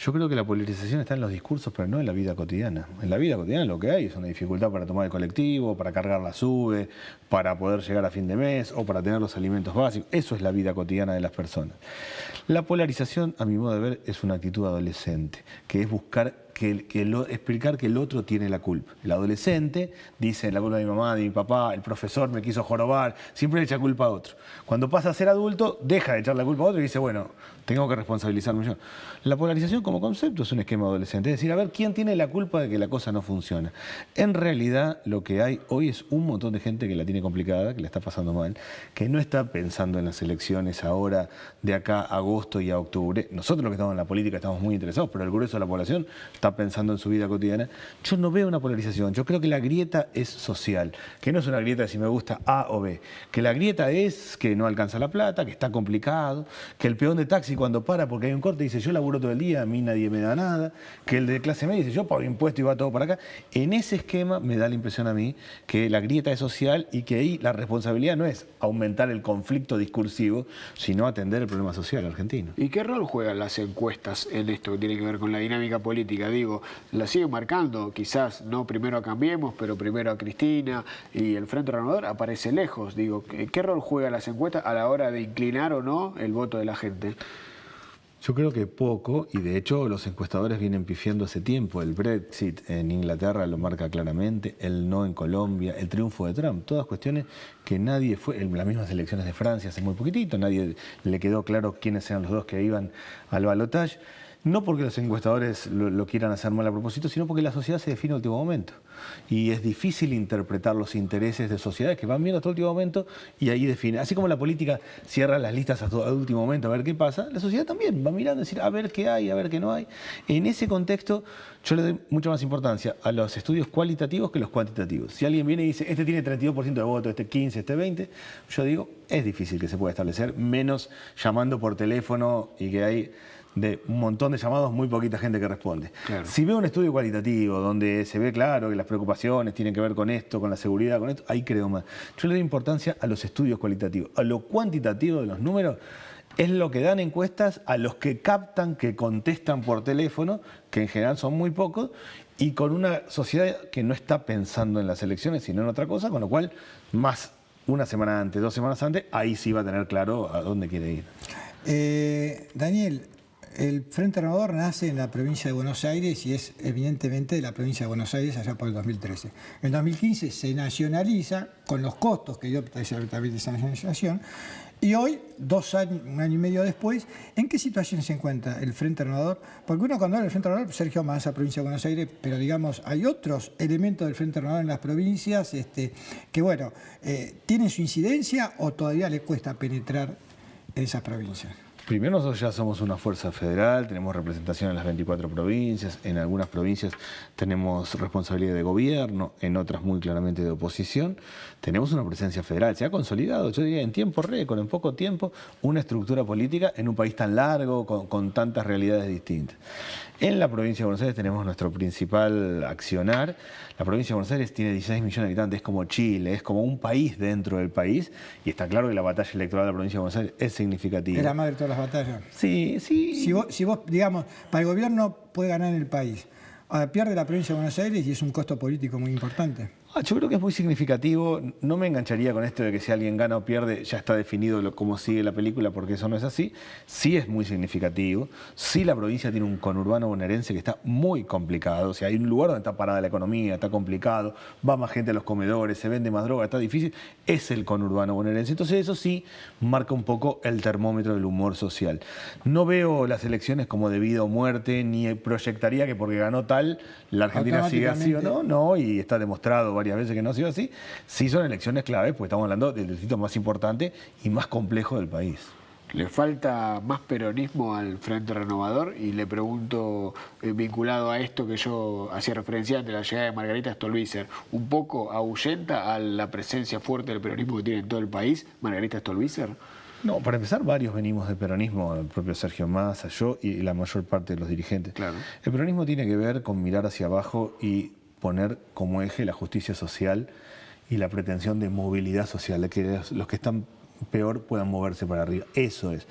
Yo creo que la polarización está en los discursos, pero no en la vida cotidiana. En la vida cotidiana lo que hay es una dificultad para tomar el colectivo, para cargar la SUBE, para poder llegar a fin de mes o para tener los alimentos básicos. Eso es la vida cotidiana de las personas. La polarización, a mi modo de ver, es una actitud adolescente, que es buscar explicar que el otro tiene la culpa. El adolescente dice la culpa de mi mamá, de mi papá, el profesor me quiso jorobar, siempre le echa culpa a otro. Cuando pasa a ser adulto, deja de echar la culpa a otro y dice, bueno, tengo que responsabilizarme yo. La polarización como concepto es un esquema adolescente, es decir, a ver quién tiene la culpa de que la cosa no funciona. En realidad, lo que hay hoy es un montón de gente que la tiene complicada, que la está pasando mal, que no está pensando en las elecciones ahora, de acá a agosto y a octubre. Nosotros los que estamos en la política estamos muy interesados, pero el grueso de la población está pensando en su vida cotidiana. Yo no veo una polarización, yo creo que la grieta es social, que no es una grieta de si me gusta A o B, que la grieta es que no alcanza la plata, que está complicado, que el peón de taxi cuando para porque hay un corte dice yo laburo todo el día, a mí nadie me da nada, que el de clase media dice yo pago impuesto y va todo para acá. En ese esquema me da la impresión a mí que la grieta es social y que ahí la responsabilidad no es aumentar el conflicto discursivo, sino atender el problema social argentino. ¿Y qué rol juegan las encuestas en esto que tiene que ver con la dinámica política? Digo, la siguen marcando, quizás no primero a Cambiemos, pero primero a Cristina y el Frente Renovador aparece lejos. Digo, ¿qué rol juegan las encuestas a la hora de inclinar o no el voto de la gente? Yo creo que poco, y de hecho los encuestadores vienen pifiando hace tiempo. El Brexit en Inglaterra lo marca claramente, el no en Colombia, el triunfo de Trump, todas cuestiones que nadie fue, en las mismas elecciones de Francia hace muy poquitito, nadie le quedó claro quiénes eran los dos que iban al balotaje. No porque los encuestadores lo quieran hacer mal a propósito, sino porque la sociedad se define en el último momento. Y es difícil interpretar los intereses de sociedades que van viendo hasta el último momento y ahí define. Así como la política cierra las listas hasta el último momento a ver qué pasa, la sociedad también va mirando, decir, a ver qué hay, a ver qué no hay. En ese contexto, yo le doy mucha más importancia a los estudios cualitativos que los cuantitativos. Si alguien viene y dice, este tiene 32% de voto, este 15%, este 20%, yo digo, es difícil que se pueda establecer, menos llamando por teléfono y que hay de un montón de llamados, muy poquita gente que responde. Claro. Si veo un estudio cualitativo donde se ve claro que las preocupaciones tienen que ver con esto, con la seguridad, con esto, ahí creo más. Yo le doy importancia a los estudios cualitativos. A lo cuantitativo de los números es lo que dan encuestas a los que captan, que contestan por teléfono, que en general son muy pocos, y con una sociedad que no está pensando en las elecciones, sino en otra cosa, con lo cual, más una semana antes, 2 semanas antes, ahí sí va a tener claro a dónde quiere ir. Daniel, el Frente Renovador nace en la provincia de Buenos Aires y es evidentemente de la provincia de Buenos Aires allá por el 2013. En 2015 se nacionaliza con los costos que dio también esa nacionalización y hoy, 2 años, 1 año y medio después, ¿en qué situación se encuentra el Frente Renovador? Porque uno cuando habla del Frente Renovador, Sergio Massa, provincia de Buenos Aires, pero digamos, hay otros elementos del Frente Renovador en las provincias que bueno, ¿tienen su incidencia o todavía le cuesta penetrar en esas provincias? Primero, nosotros ya somos una fuerza federal, tenemos representación en las 24 provincias, en algunas provincias tenemos responsabilidad de gobierno, en otras muy claramente de oposición. Tenemos una presencia federal, se ha consolidado, yo diría, en tiempo récord, en poco tiempo, una estructura política en un país tan largo, con tantas realidades distintas. En la provincia de Buenos Aires tenemos nuestro principal accionar. La provincia de Buenos Aires tiene 16 millones de habitantes, es como Chile, es como un país dentro del país, y está claro que la batalla electoral de la provincia de Buenos Aires es significativa. Es la madre de todas las batallas. Sí, sí. Si vos, digamos, para el gobierno puede ganar en el país, ahora pierde la provincia de Buenos Aires y es un costo político muy importante. Yo creo que es muy significativo. No me engancharía con esto de que si alguien gana o pierde ya está definido cómo sigue la película, porque eso no es así. Sí es muy significativo. Sí, la provincia tiene un conurbano bonaerense que está muy complicado. O sea, hay un lugar donde está parada la economía, está complicado, va más gente a los comedores, se vende más droga, está difícil. Es el conurbano bonaerense. Entonces eso sí marca un poco el termómetro del humor social. No veo las elecciones como de vida o muerte, ni proyectaría que porque ganó tal, la Argentina sigue así o no. No, y está demostrado varias veces que no ha sido así. Sí son elecciones claves, porque estamos hablando del distrito más importante y más complejo del país. ¿Le falta más peronismo al Frente Renovador? Y le pregunto, vinculado a esto que yo hacía referencia ante la llegada de Margarita Stolbizer, ¿un poco ahuyenta a la presencia fuerte del peronismo que tiene en todo el país Margarita Stolbizer? No, para empezar, varios venimos del peronismo, el propio Sergio Massa, yo y la mayor parte de los dirigentes. Claro. El peronismo tiene que ver con mirar hacia abajo y poner como eje la justicia social y la pretensión de movilidad social, de que los que están peor puedan moverse para arriba. Eso es.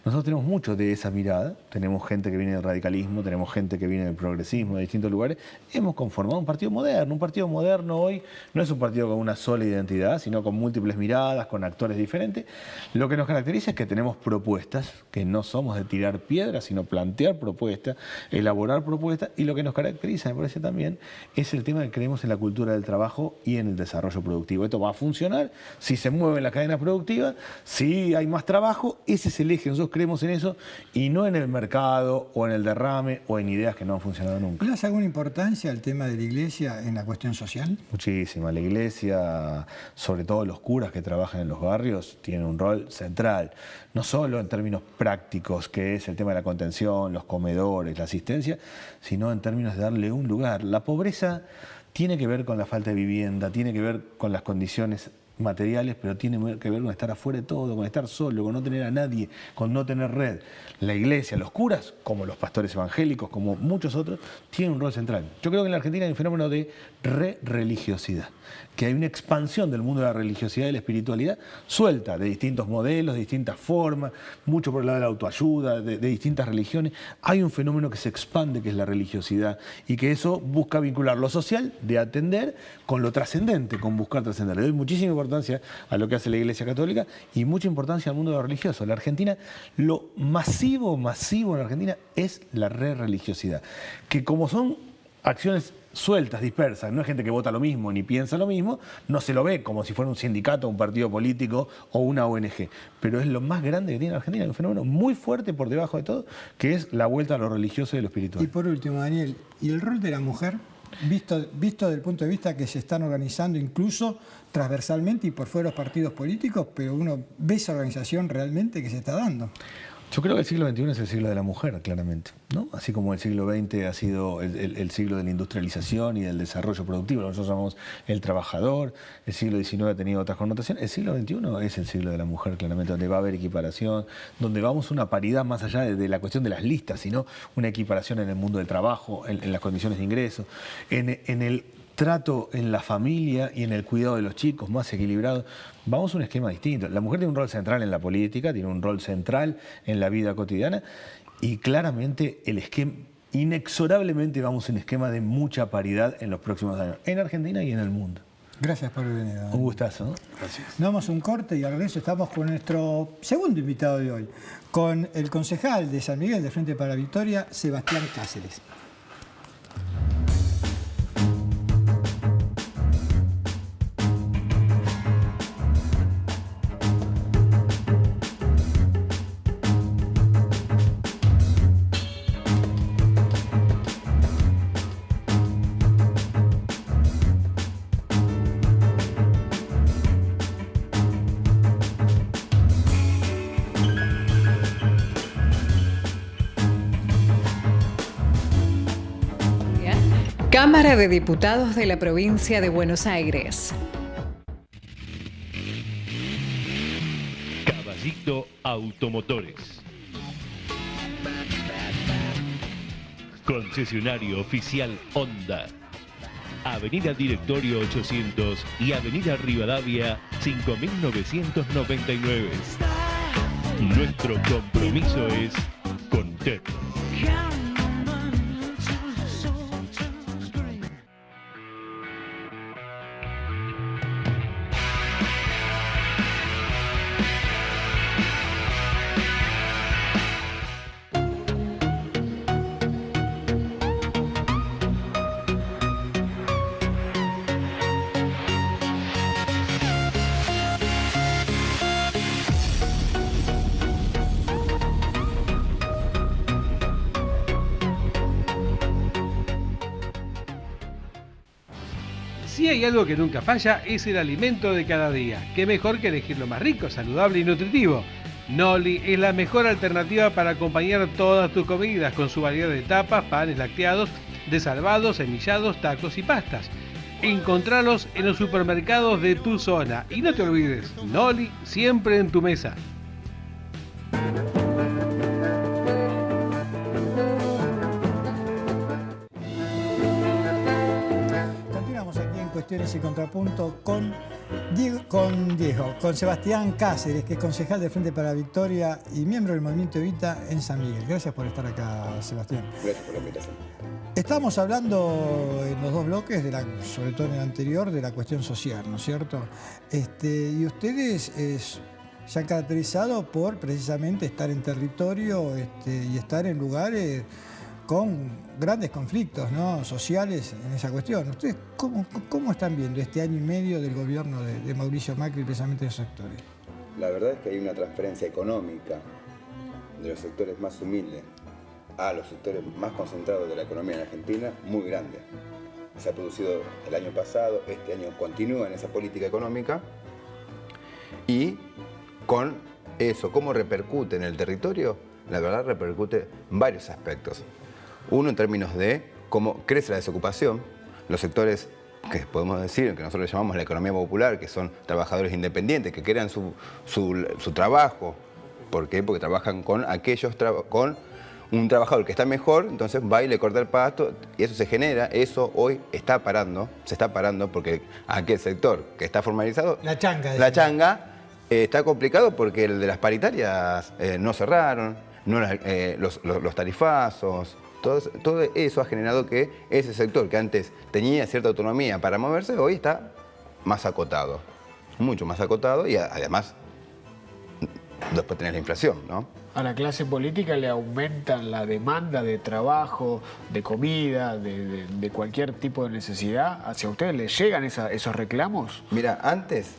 Nosotros tenemos mucho de esa mirada, tenemos gente que viene del radicalismo, tenemos gente que viene del progresismo, de distintos lugares. Hemos conformado un partido moderno. Un partido moderno hoy no es un partido con una sola identidad, sino con múltiples miradas, con actores diferentes. Lo que nos caracteriza es que tenemos propuestas, que no somos de tirar piedras, sino plantear propuestas, elaborar propuestas. Y lo que nos caracteriza, me parece también, es el tema de que creemos en la cultura del trabajo y en el desarrollo productivo. Esto va a funcionar si se mueve en la cadena productiva, si hay más trabajo. Ese es el eje. Nosotros creemos en eso y no en el mercado o en el derrame o en ideas que no han funcionado nunca. ¿Le das alguna importancia al tema de la iglesia en la cuestión social? Muchísima. La iglesia, sobre todo los curas que trabajan en los barrios, tienen un rol central. No solo en términos prácticos, que es el tema de la contención, los comedores, la asistencia, sino en términos de darle un lugar. La pobreza tiene que ver con la falta de vivienda, tiene que ver con las condiciones materiales, pero tiene que ver con estar afuera de todo, con estar solo, con no tener a nadie, con no tener red. La iglesia, los curas, como los pastores evangélicos, como muchos otros, tienen un rol central. Yo creo que en la Argentina hay un fenómeno de re-religiosidad, que hay una expansión del mundo de la religiosidad y la espiritualidad suelta, de distintos modelos, de distintas formas, mucho por el lado de la autoayuda, de distintas religiones. Hay un fenómeno que se expande, que es la religiosidad, y que eso busca vincular lo social, de atender, con lo trascendente, con buscar trascender. Le doy muchísima importancia importancia a lo que hace la Iglesia Católica y mucha importancia al mundo religioso. La Argentina, lo masivo en la Argentina es la religiosidad, que como son acciones sueltas, dispersas, no es gente que vota lo mismo ni piensa lo mismo, no se lo ve como si fuera un sindicato, un partido político o una ONG, pero es lo más grande que tiene la Argentina, un fenómeno muy fuerte por debajo de todo, que es la vuelta a lo religioso y lo espiritual. Y por último, Daniel, ¿y el rol de la mujer? Visto desde el punto de vista que se están organizando incluso transversalmente y por fuera de los partidos políticos, pero uno ve esa organización realmente que se está dando. Yo creo que el siglo XXI es el siglo de la mujer, claramente, ¿no? Así como el siglo XX ha sido el siglo de la industrialización y del desarrollo productivo, nosotros llamamos el trabajador, el siglo XIX ha tenido otras connotaciones, el siglo XXI es el siglo de la mujer, claramente, donde va a haber equiparación, donde vamos a una paridad más allá de la cuestión de las listas, sino una equiparación en el mundo del trabajo, en las condiciones de ingreso, en el trato en la familia y en el cuidado de los chicos, más equilibrado. Vamos a un esquema distinto. La mujer tiene un rol central en la política, tiene un rol central en la vida cotidiana y claramente el esquema, inexorablemente vamos a un esquema de mucha paridad en los próximos años, en Argentina y en el mundo. Gracias por venir. Un gustazo, ¿no? Gracias. Nos damos un corte y al regreso estamos con nuestro segundo invitado de hoy, con el concejal de San Miguel de Frente para la Victoria, Sebastián Cáceres. Cámara de Diputados de la Provincia de Buenos Aires. Caballito Automotores. Concesionario oficial Honda. Avenida Directorio 800 y Avenida Rivadavia 5999. Nuestro compromiso es con TED. Si hay algo que nunca falla, es el alimento de cada día. Qué mejor que elegir lo más rico, saludable y nutritivo. Noli es la mejor alternativa para acompañar todas tus comidas con su variedad de tapas, panes lácteos, desalvados, semillados, tacos y pastas. Encontralos en los supermercados de tu zona. Y no te olvides, Noli siempre en tu mesa. Cuestiones y Contrapunto con Sebastián Cáceres, que es concejal de Frente para la Victoria y miembro del Movimiento Evita en San Miguel. Gracias por estar acá, Sebastián. Gracias por la invitación. Estamos hablando en los dos bloques, sobre todo en el anterior, de la cuestión social, ¿no es cierto? Y ustedes se han caracterizado por precisamente estar en territorio y estar en lugares con grandes conflictos, ¿no?, sociales en esa cuestión. ¿Ustedes cómo están viendo este año y medio del gobierno de Mauricio Macri, precisamente en esos sectores? La verdad es que hay una transferencia económica de los sectores más humildes a los sectores más concentrados de la economía en Argentina muy grande. Se ha producido el año pasado, este año continúa en esa política económica y con eso, ¿cómo repercute en el territorio? La verdad repercute en varios aspectos. Uno, en términos de cómo crece la desocupación, los sectores que podemos decir, que nosotros llamamos la economía popular, que son trabajadores independientes, que crean su trabajo. ¿Por qué? Porque trabajan con con un trabajador que está mejor, entonces va y le corta el pasto, y eso se genera, eso hoy se está parando, porque aquel sector que está formalizado, la changa está complicado porque el de las paritarias no cerraron, los tarifazos. Todo eso ha generado que ese sector que antes tenía cierta autonomía para moverse, hoy está más acotado. mucho más acotado y además después tenés la inflación, ¿no? A la clase política le aumentan la demanda de trabajo, de comida, de cualquier tipo de necesidad. ¿Hacia ustedes les llegan esos reclamos? Mira, antes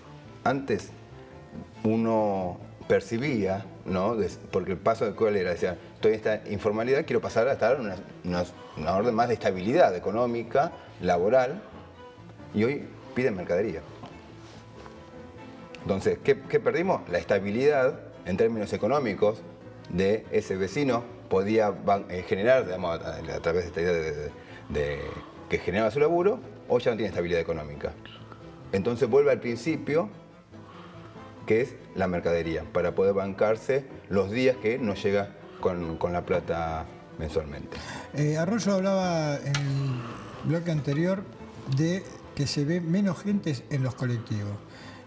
uno percibía, ¿no? Porque el paso de cuál era, decía, estoy en esta informalidad, quiero pasar a estar en una orden más de estabilidad económica, laboral, y hoy piden mercadería. Entonces, ¿qué perdimos? La estabilidad en términos económicos de ese vecino podía generar, digamos, a través de esta idea de que generaba su laburo, hoy ya no tiene estabilidad económica. Entonces vuelve al principio, que es la mercadería, para poder bancarse los días que no llega con la plata mensualmente. Arroyo hablaba en el bloque anterior de que se ve menos gente en los colectivos.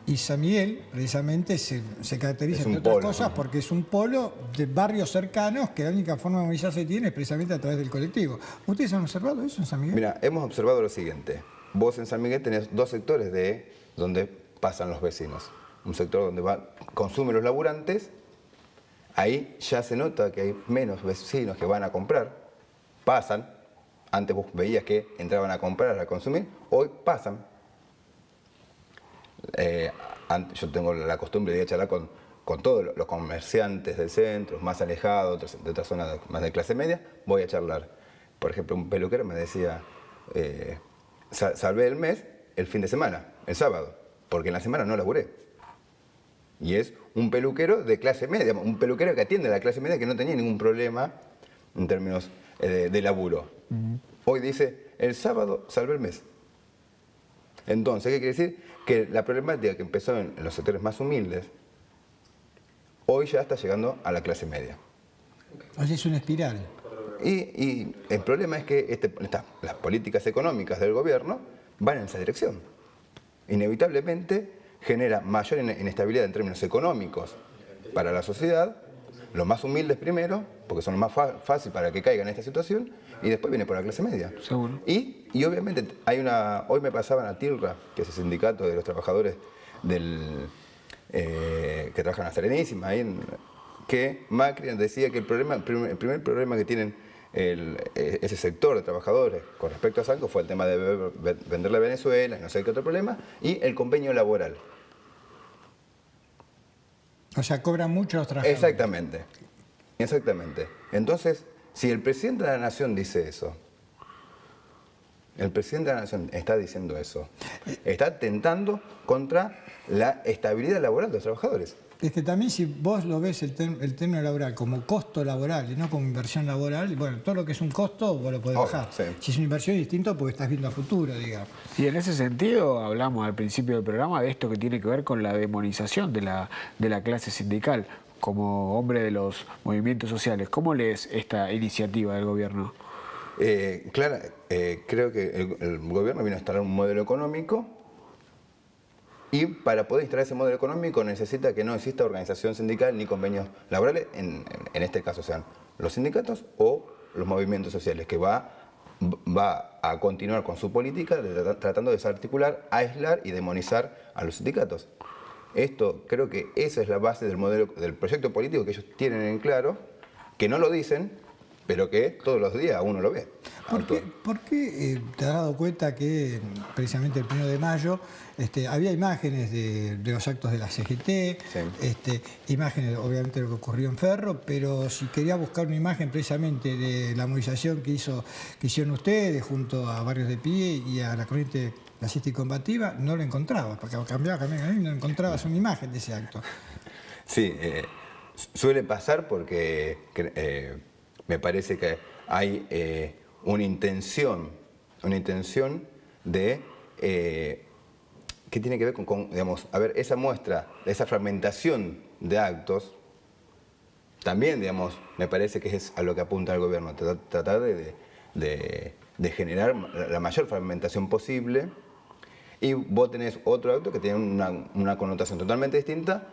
Y San Miguel, precisamente, se caracteriza, entre otras cosas, porque es un polo de barrios cercanos que la única forma de movilizarse tiene es precisamente a través del colectivo. ¿Ustedes han observado eso en San Miguel? Mira, hemos observado lo siguiente. Vos en San Miguel tenés dos sectores de donde pasan los vecinos. Un sector donde consumen los laburantes. Ahí ya se nota que hay menos vecinos que van a comprar. Pasan. Antes vos veías que entraban a comprar, a consumir. Hoy pasan. Yo tengo la costumbre de ir a charlar con todos los comerciantes del centro, más alejados, de otras zonas más de clase media, voy a charlar. Por ejemplo, un peluquero me decía, salvé el mes el fin de semana, el sábado, porque en la semana no laburé. Y es un peluquero de clase media, un peluquero que atiende a la clase media que no tenía ningún problema en términos de laburo. Hoy dice, el sábado salvé el mes. Entonces, ¿qué quiere decir? Que la problemática que empezó en los sectores más humildes, hoy ya está llegando a la clase media. O sea, es una espiral. Y el problema es que las políticas económicas del gobierno van en esa dirección. Inevitablemente genera mayor inestabilidad en términos económicos para la sociedad, los más humildes primero, porque son los más fáciles para que caigan en esta situación, y después viene por la clase media. Seguro. Y obviamente hoy me pasaban a TILRA, que es el sindicato de los trabajadores que trabajan en la Serenísima, que Macri decía que el primer problema que tienen ese sector de trabajadores con respecto a Sanco fue el tema de venderle a Venezuela, no sé qué otro problema, y el convenio laboral. O sea, cobran mucho los trabajadores. Exactamente. Entonces, si el presidente de la Nación dice eso, el presidente de la Nación está diciendo eso, está atentando contra la estabilidad laboral de los trabajadores. Es que también si vos lo ves el término laboral como costo laboral y no como inversión laboral, bueno, todo lo que es un costo vos lo podés bajar. Sí. Si es una inversión es distinto porque estás viendo a futuro, digamos. Y en ese sentido hablamos al principio del programa de esto que tiene que ver con la demonización de la clase sindical. Como hombre de los movimientos sociales, ¿cómo lees esta iniciativa del gobierno? Clara, creo que el gobierno vino a instalar un modelo económico y para poder instalar ese modelo económico necesita que no exista organización sindical ni convenios laborales, en este caso sean los sindicatos o los movimientos sociales, que va a continuar con su política tratando de desarticular, aislar y demonizar a los sindicatos. Esto, creo que esa es la base del modelo, del proyecto político que ellos tienen en claro, que no lo dicen, pero que todos los días uno lo ve. ¿Por qué te has dado cuenta que precisamente el 1 de mayo había imágenes de los actos de la CGT, Sí. Imágenes obviamente de lo que ocurrió en Ferro, pero si quería buscar una imagen precisamente de la movilización que hicieron ustedes junto a Barrios de Pie y a la corriente clasista y combativa, no lo encontraba, porque cambiaba, no encontrabas una imagen de ese acto. Sí, suele pasar porque me parece que hay una intención de que tiene que ver con, digamos, a ver, esa muestra, esa fragmentación de actos, también, digamos, me parece que es a lo que apunta el gobierno, tratar de generar la mayor fragmentación posible. Y vos tenés otro acto que tiene una connotación totalmente distinta,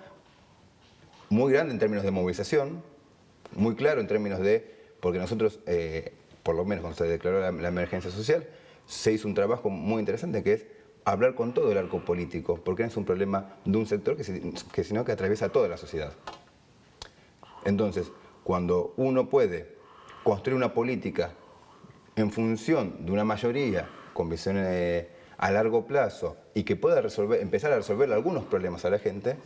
muy grande en términos de movilización, muy claro en términos de, porque nosotros, por lo menos cuando se declaró la emergencia social, se hizo un trabajo muy interesante que es hablar con todo el arco político, porque no es un problema de un sector sino que atraviesa toda la sociedad. Entonces, cuando uno puede construir una política en función de una mayoría con visiones a largo plazo y que pueda empezar a resolver algunos problemas a la gente,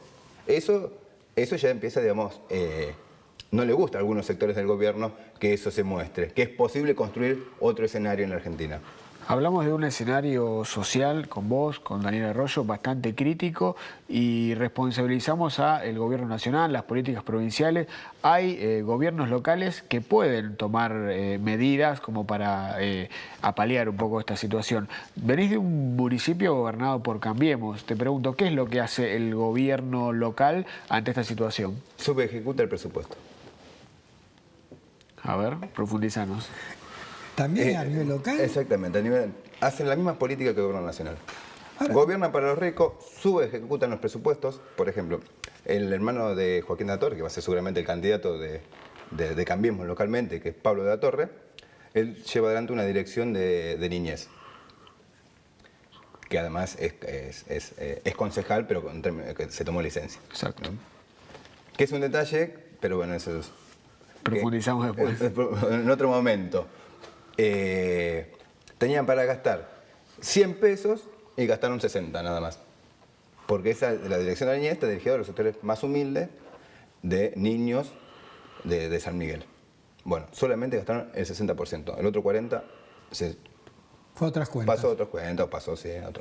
eso ya empieza, digamos, no le gusta a algunos sectores del gobierno que eso se muestre, que es posible construir otro escenario en la Argentina. Hablamos de un escenario social con vos, con Daniel Arroyo, bastante crítico y responsabilizamos al gobierno nacional, las políticas provinciales. Hay gobiernos locales que pueden tomar medidas como para apalear un poco esta situación. Venís de un municipio gobernado por Cambiemos. Te pregunto, ¿qué es lo que hace el gobierno local ante esta situación? Subejecuta el presupuesto. A ver, profundizanos. ¿También a nivel local? Exactamente, hacen la misma política que el gobierno nacional. Ahora, Gobiernan para los ricos, subejecutan los presupuestos. Por ejemplo, el hermano de Joaquín de la Torre, que va a ser seguramente el candidato de Cambiemos localmente, que es Pablo de la Torre, él lleva adelante una dirección de niñez, que además es concejal, pero que se tomó licencia. Exacto. ¿No? Que es un detalle, pero bueno, eso es... Profundizamos después. En otro momento. Tenían para gastar 100 pesos y gastaron 60 nada más. Porque la dirección de la niñez está dirigida a los sectores más humildes de niños de San Miguel. Bueno, solamente gastaron el 60%. El otro 40% fue a otras cuentas. Pasó a otras cuentas, pasó sí, a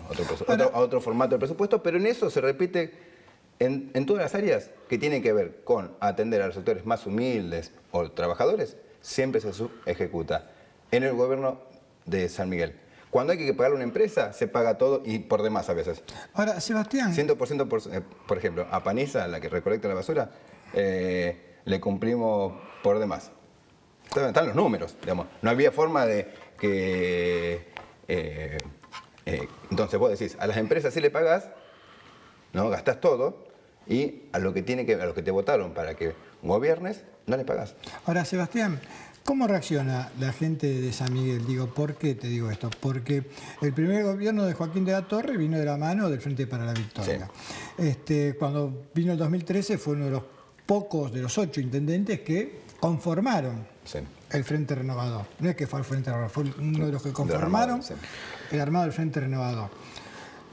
otro formato de presupuesto, pero en eso se repite en todas las áreas que tienen que ver con atender a los sectores más humildes o trabajadores, siempre se ejecuta. En el gobierno de San Miguel. Cuando hay que pagar a una empresa, se paga todo y por demás a veces. Ahora, Sebastián... 100%, por ejemplo, a Paniza, la que recolecta la basura, le cumplimos por demás. Están los números, digamos. No había forma de que... entonces vos decís, a las empresas sí le pagás, ¿no? Gastás todo, y a los que te votaron para que gobiernes, no les pagás. Ahora, Sebastián... ¿Cómo reacciona la gente de San Miguel? Digo, ¿por qué te digo esto? Porque el primer gobierno de Joaquín de la Torre vino de la mano del Frente para la Victoria. Sí. Cuando vino el 2013 fue uno de los pocos, de los 8 intendentes que conformaron el Frente Renovador. No es que fue el Frente Renovador, fue uno de los que conformaron el armado del Frente Renovador.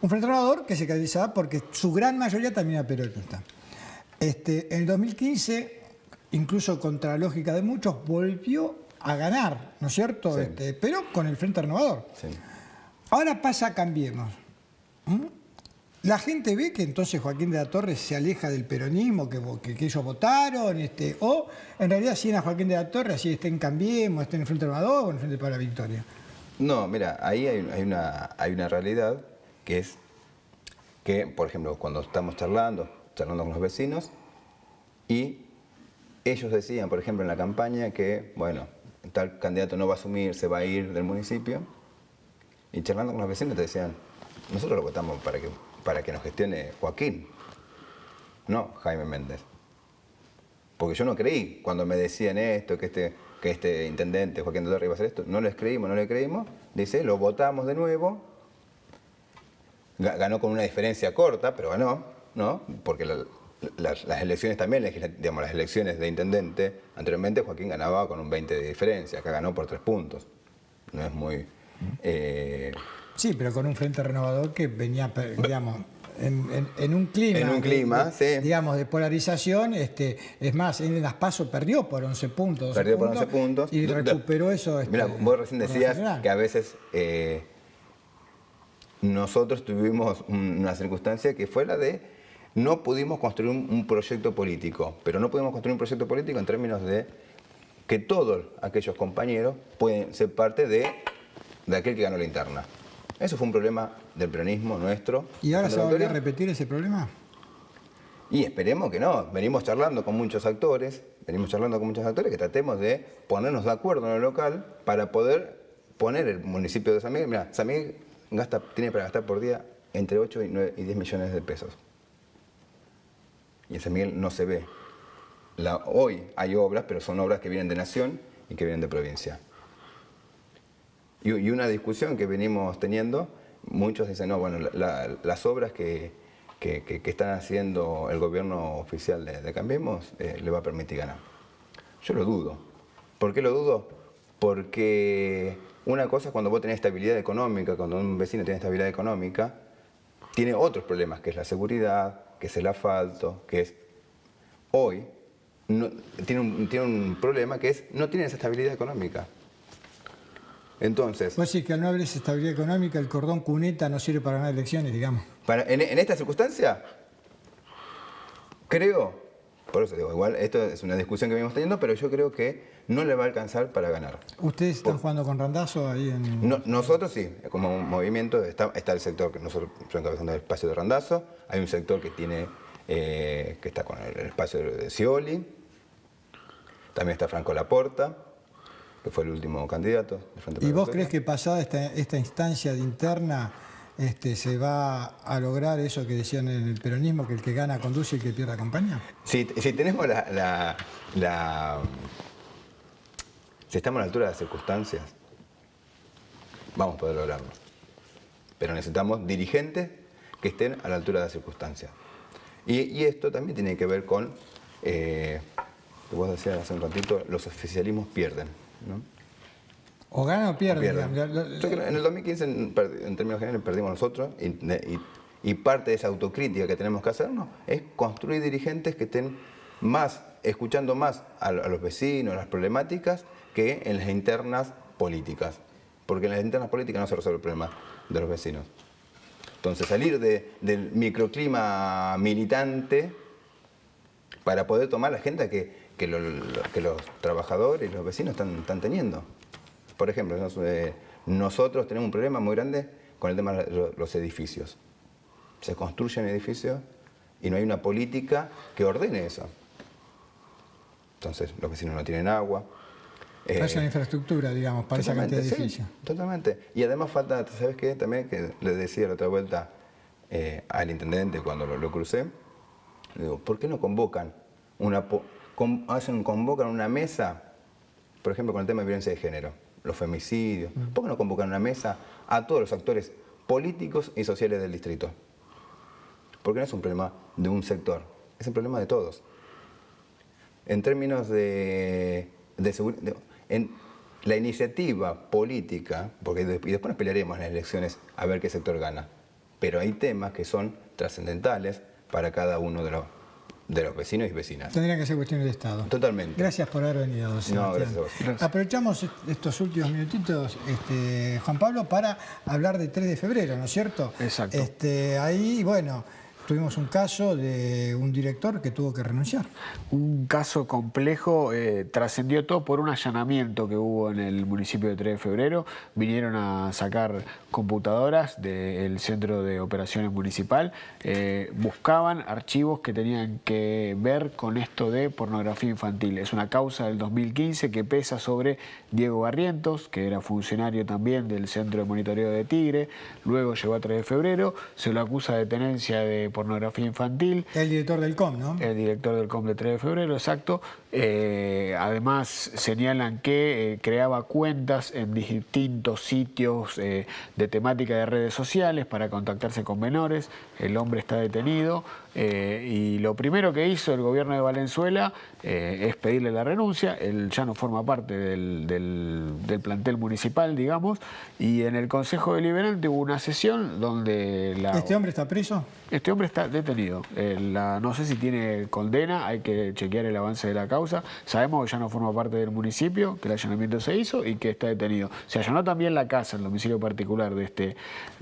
Un Frente Renovador que se caracterizaba porque su gran mayoría también era peronista. En el 2015... incluso contra la lógica de muchos, volvió a ganar, ¿no es cierto? Sí. Pero con el Frente Renovador. Sí. Ahora pasa a Cambiemos. La gente ve que entonces Joaquín de la Torre se aleja del peronismo que ellos votaron, o en realidad siguen a Joaquín de la Torre, así está en Cambiemos, está en el Frente Renovador o en el Frente para la Victoria. No, mira, ahí hay una realidad que es que, por ejemplo, cuando estamos charlando con los vecinos y ellos decían, por ejemplo, en la campaña que, bueno, tal candidato no va a asumir, se va a ir del municipio. Y charlando con los vecinos te decían, nosotros lo votamos para que nos gestione Joaquín, no Jaime Méndez. Porque yo no creí cuando me decían esto, que este intendente Joaquín de la Torre iba a hacer esto. No les creímos. Dice, lo votamos de nuevo. Ganó con una diferencia corta, pero ganó, ¿no? Porque las elecciones también, digamos, las elecciones de intendente, anteriormente Joaquín ganaba con un 20 de diferencia, acá ganó por 3 puntos. No es muy... Sí, pero con un Frente Renovador que venía, digamos, en un clima... En un clima, sí. Digamos, de polarización. Es más, en las PASO perdió por 11 puntos. Perdió por 11 puntos. Y recuperó eso... Mira, vos recién decías que a veces... nosotros tuvimos una circunstancia que fue la de... No pudimos construir un proyecto político, pero no pudimos construir un proyecto político en términos de que todos aquellos compañeros pueden ser parte de aquel que ganó la interna. Eso fue un problema del peronismo nuestro. ¿Y ahora se va a volver a repetir ese problema? Y esperemos que no. Venimos charlando con muchos actores que tratemos de ponernos de acuerdo en lo local para poder poner el municipio de San Miguel. Mira, San Miguel tiene para gastar por día entre 8 y 10 millones de pesos. Y en San Miguel no se ve. Hoy hay obras, pero son obras que vienen de nación y que vienen de provincia. Y una discusión que venimos teniendo muchos dicen, no, bueno, las obras que están haciendo el gobierno oficial de Cambiemos le va a permitir ganar. Yo lo dudo. ¿Por qué lo dudo? Porque una cosa es cuando vos tenés estabilidad económica, cuando un vecino tiene estabilidad económica, tiene otros problemas, que es la seguridad, que es el asfalto, que es... Hoy tiene un problema que es no tiene esa estabilidad económica. Entonces... Pues sí, que al no haber esa estabilidad económica, el cordón cuneta no sirve para ganar elecciones, digamos. En esta circunstancia, creo, por eso digo, igual esto es una discusión que venimos teniendo, pero yo creo que no le va a alcanzar para ganar. ¿Ustedes están jugando con Randazzo ahí en...? Nosotros sí, como un movimiento, está el sector que nosotros estamos encabezando el espacio de Randazzo, hay un sector que tiene que está con el espacio de Scioli, también está Franco Laporta, que fue el último candidato. ¿Y vos crees que pasada esta instancia de interna se va a lograr eso que decían en el peronismo, que el que gana conduce y el que pierde acompaña? Si tenemos si estamos a la altura de las circunstancias, vamos a poder lograrlo. Pero necesitamos dirigentes que estén a la altura de las circunstancias. Y esto también tiene que ver con, que vos decías hace un ratito, los oficialismos pierden, ¿no? O ganan o pierden. Yo creo que en el 2015, en términos generales, perdimos nosotros y parte de esa autocrítica que tenemos que hacernos es construir dirigentes que estén más, escuchando más a los vecinos, las problemáticas, que en las internas políticas. Porque en las internas políticas no se resuelve el problema de los vecinos. Entonces, salir del microclima militante para poder tomar la agenda que los trabajadores y los vecinos están teniendo. Por ejemplo, nosotros tenemos un problema muy grande con el tema de los edificios. Se construyen edificios y no hay una política que ordene eso. Entonces, los vecinos no tienen agua. Falta la infraestructura, digamos, para esa cantidad de edificios. Sí, totalmente. Y además falta, ¿sabes qué? También que le decía la otra vuelta al intendente cuando lo crucé, le digo, ¿por qué no convocan convocan una mesa, por ejemplo, con el tema de violencia de género, los femicidios? ¿Por qué no convocan una mesa a todos los actores políticos y sociales del distrito? Porque no es un problema de un sector, es un problema de todos. En términos de seguridad, en la iniciativa política, y después nos pelearemos en las elecciones a ver qué sector gana, pero hay temas que son trascendentales para cada uno de los vecinos y vecinas. Tendrían que ser cuestiones de Estado. Totalmente. Gracias por haber venido, Sebastián. No, gracias a vos. Gracias. Aprovechamos estos últimos minutitos, Juan Pablo, para hablar de 3 de febrero, ¿no es cierto? Exacto. Ahí, bueno, tuvimos un caso de un director que tuvo que renunciar. Un caso complejo, trascendió todo por un allanamiento que hubo en el municipio de 3 de febrero. Vinieron a sacar computadoras del Centro de Operaciones Municipal. Buscaban archivos que tenían que ver con esto de pornografía infantil. Es una causa del 2015 que pesa sobre Diego Barrientos, que era funcionario también del Centro de Monitoreo de Tigre. Luego llegó a 3 de febrero, se lo acusa de tenencia de pornografía infantil. El director del COM, ¿no? El director del COM de 3 de febrero, exacto. Además señalan que creaba cuentas en distintos sitios de temática de redes sociales para contactarse con menores. El hombre está detenido y lo primero que hizo el gobierno de Valenzuela es pedirle la renuncia. Él ya no forma parte del plantel municipal, digamos, y en el Consejo Deliberante hubo una sesión donde... ¿Este hombre está preso? Este hombre está detenido. No sé si tiene condena, hay que chequear el avance de la causa. Sabemos que ya no forma parte del municipio, que el allanamiento se hizo y que está detenido. Se allanó también la casa, el domicilio particular de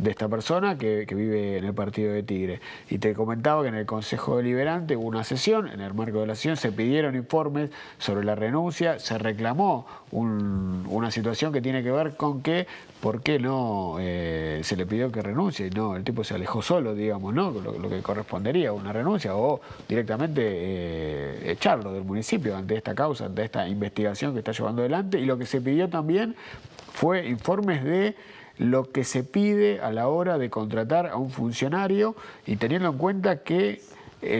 esta persona que vive en el partido de Tigre. Y te comentaba que en el Consejo Deliberante hubo una sesión, en el marco de la sesión se pidieron informes sobre la renuncia, se reclamó una situación que tiene que ver con que por qué no se le pidió que renuncie. No, el tipo se alejó solo, digamos, ¿no? Lo que correspondería a una renuncia o directamente echarlo del municipio ante esta causa, ante esta investigación que está llevando adelante. Y lo que se pidió también fue informes de lo que se pide a la hora de contratar a un funcionario y teniendo en cuenta que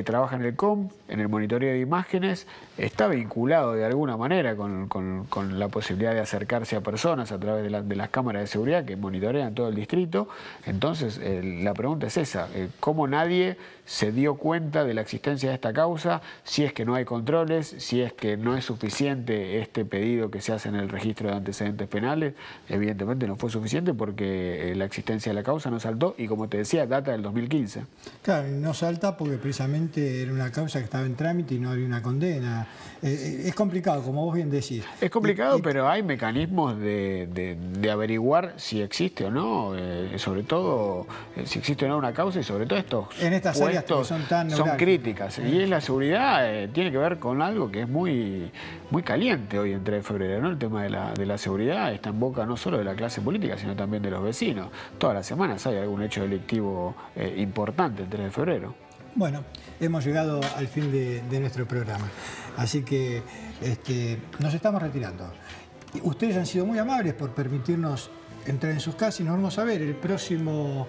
trabaja en el COM, en el monitoreo de imágenes, está vinculado de alguna manera con la posibilidad de acercarse a personas a través de las cámaras de seguridad que monitorean todo el distrito. Entonces, la pregunta es esa, ¿cómo nadie se dio cuenta de la existencia de esta causa, si es que no hay controles, si es que no es suficiente este pedido que se hace en el registro de antecedentes penales? Evidentemente no fue suficiente porque la existencia de la causa no saltó y, como te decía, data del 2015. Claro, no salta porque precisamente era una causa que estaba en trámite y no había una condena. Es complicado, como vos bien decís. Es complicado, pero hay mecanismos de averiguar si existe o no, sobre todo si existe o no una causa y sobre todo estos en estas áreas que son tan críticas. Y es la seguridad, tiene que ver con algo que es muy caliente hoy en 3 de febrero, ¿no? El tema de la seguridad está en boca no solo de la clase política, sino también de los vecinos. Todas las semanas hay algún hecho delictivo importante el 3 de febrero. Bueno, hemos llegado al fin de nuestro programa, así que nos estamos retirando. Ustedes han sido muy amables por permitirnos entrar en sus casas y nos vamos a ver el próximo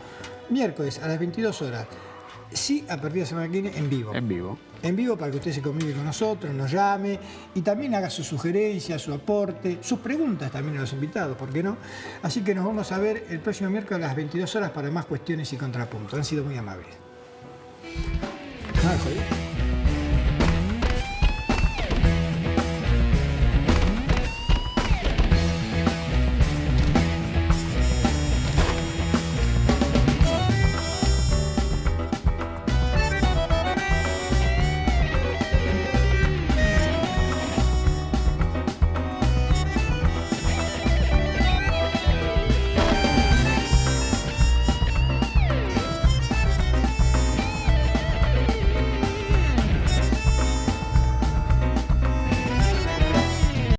miércoles a las 22 horas. Sí, a partir de la semana que viene, en vivo. En vivo. En vivo para que usted se comunique con nosotros, nos llame y también haga sus sugerencias, su aporte, sus preguntas también a los invitados, ¿por qué no? Así que nos vamos a ver el próximo miércoles a las 22 horas para más cuestiones y contrapuntos. Han sido muy amables.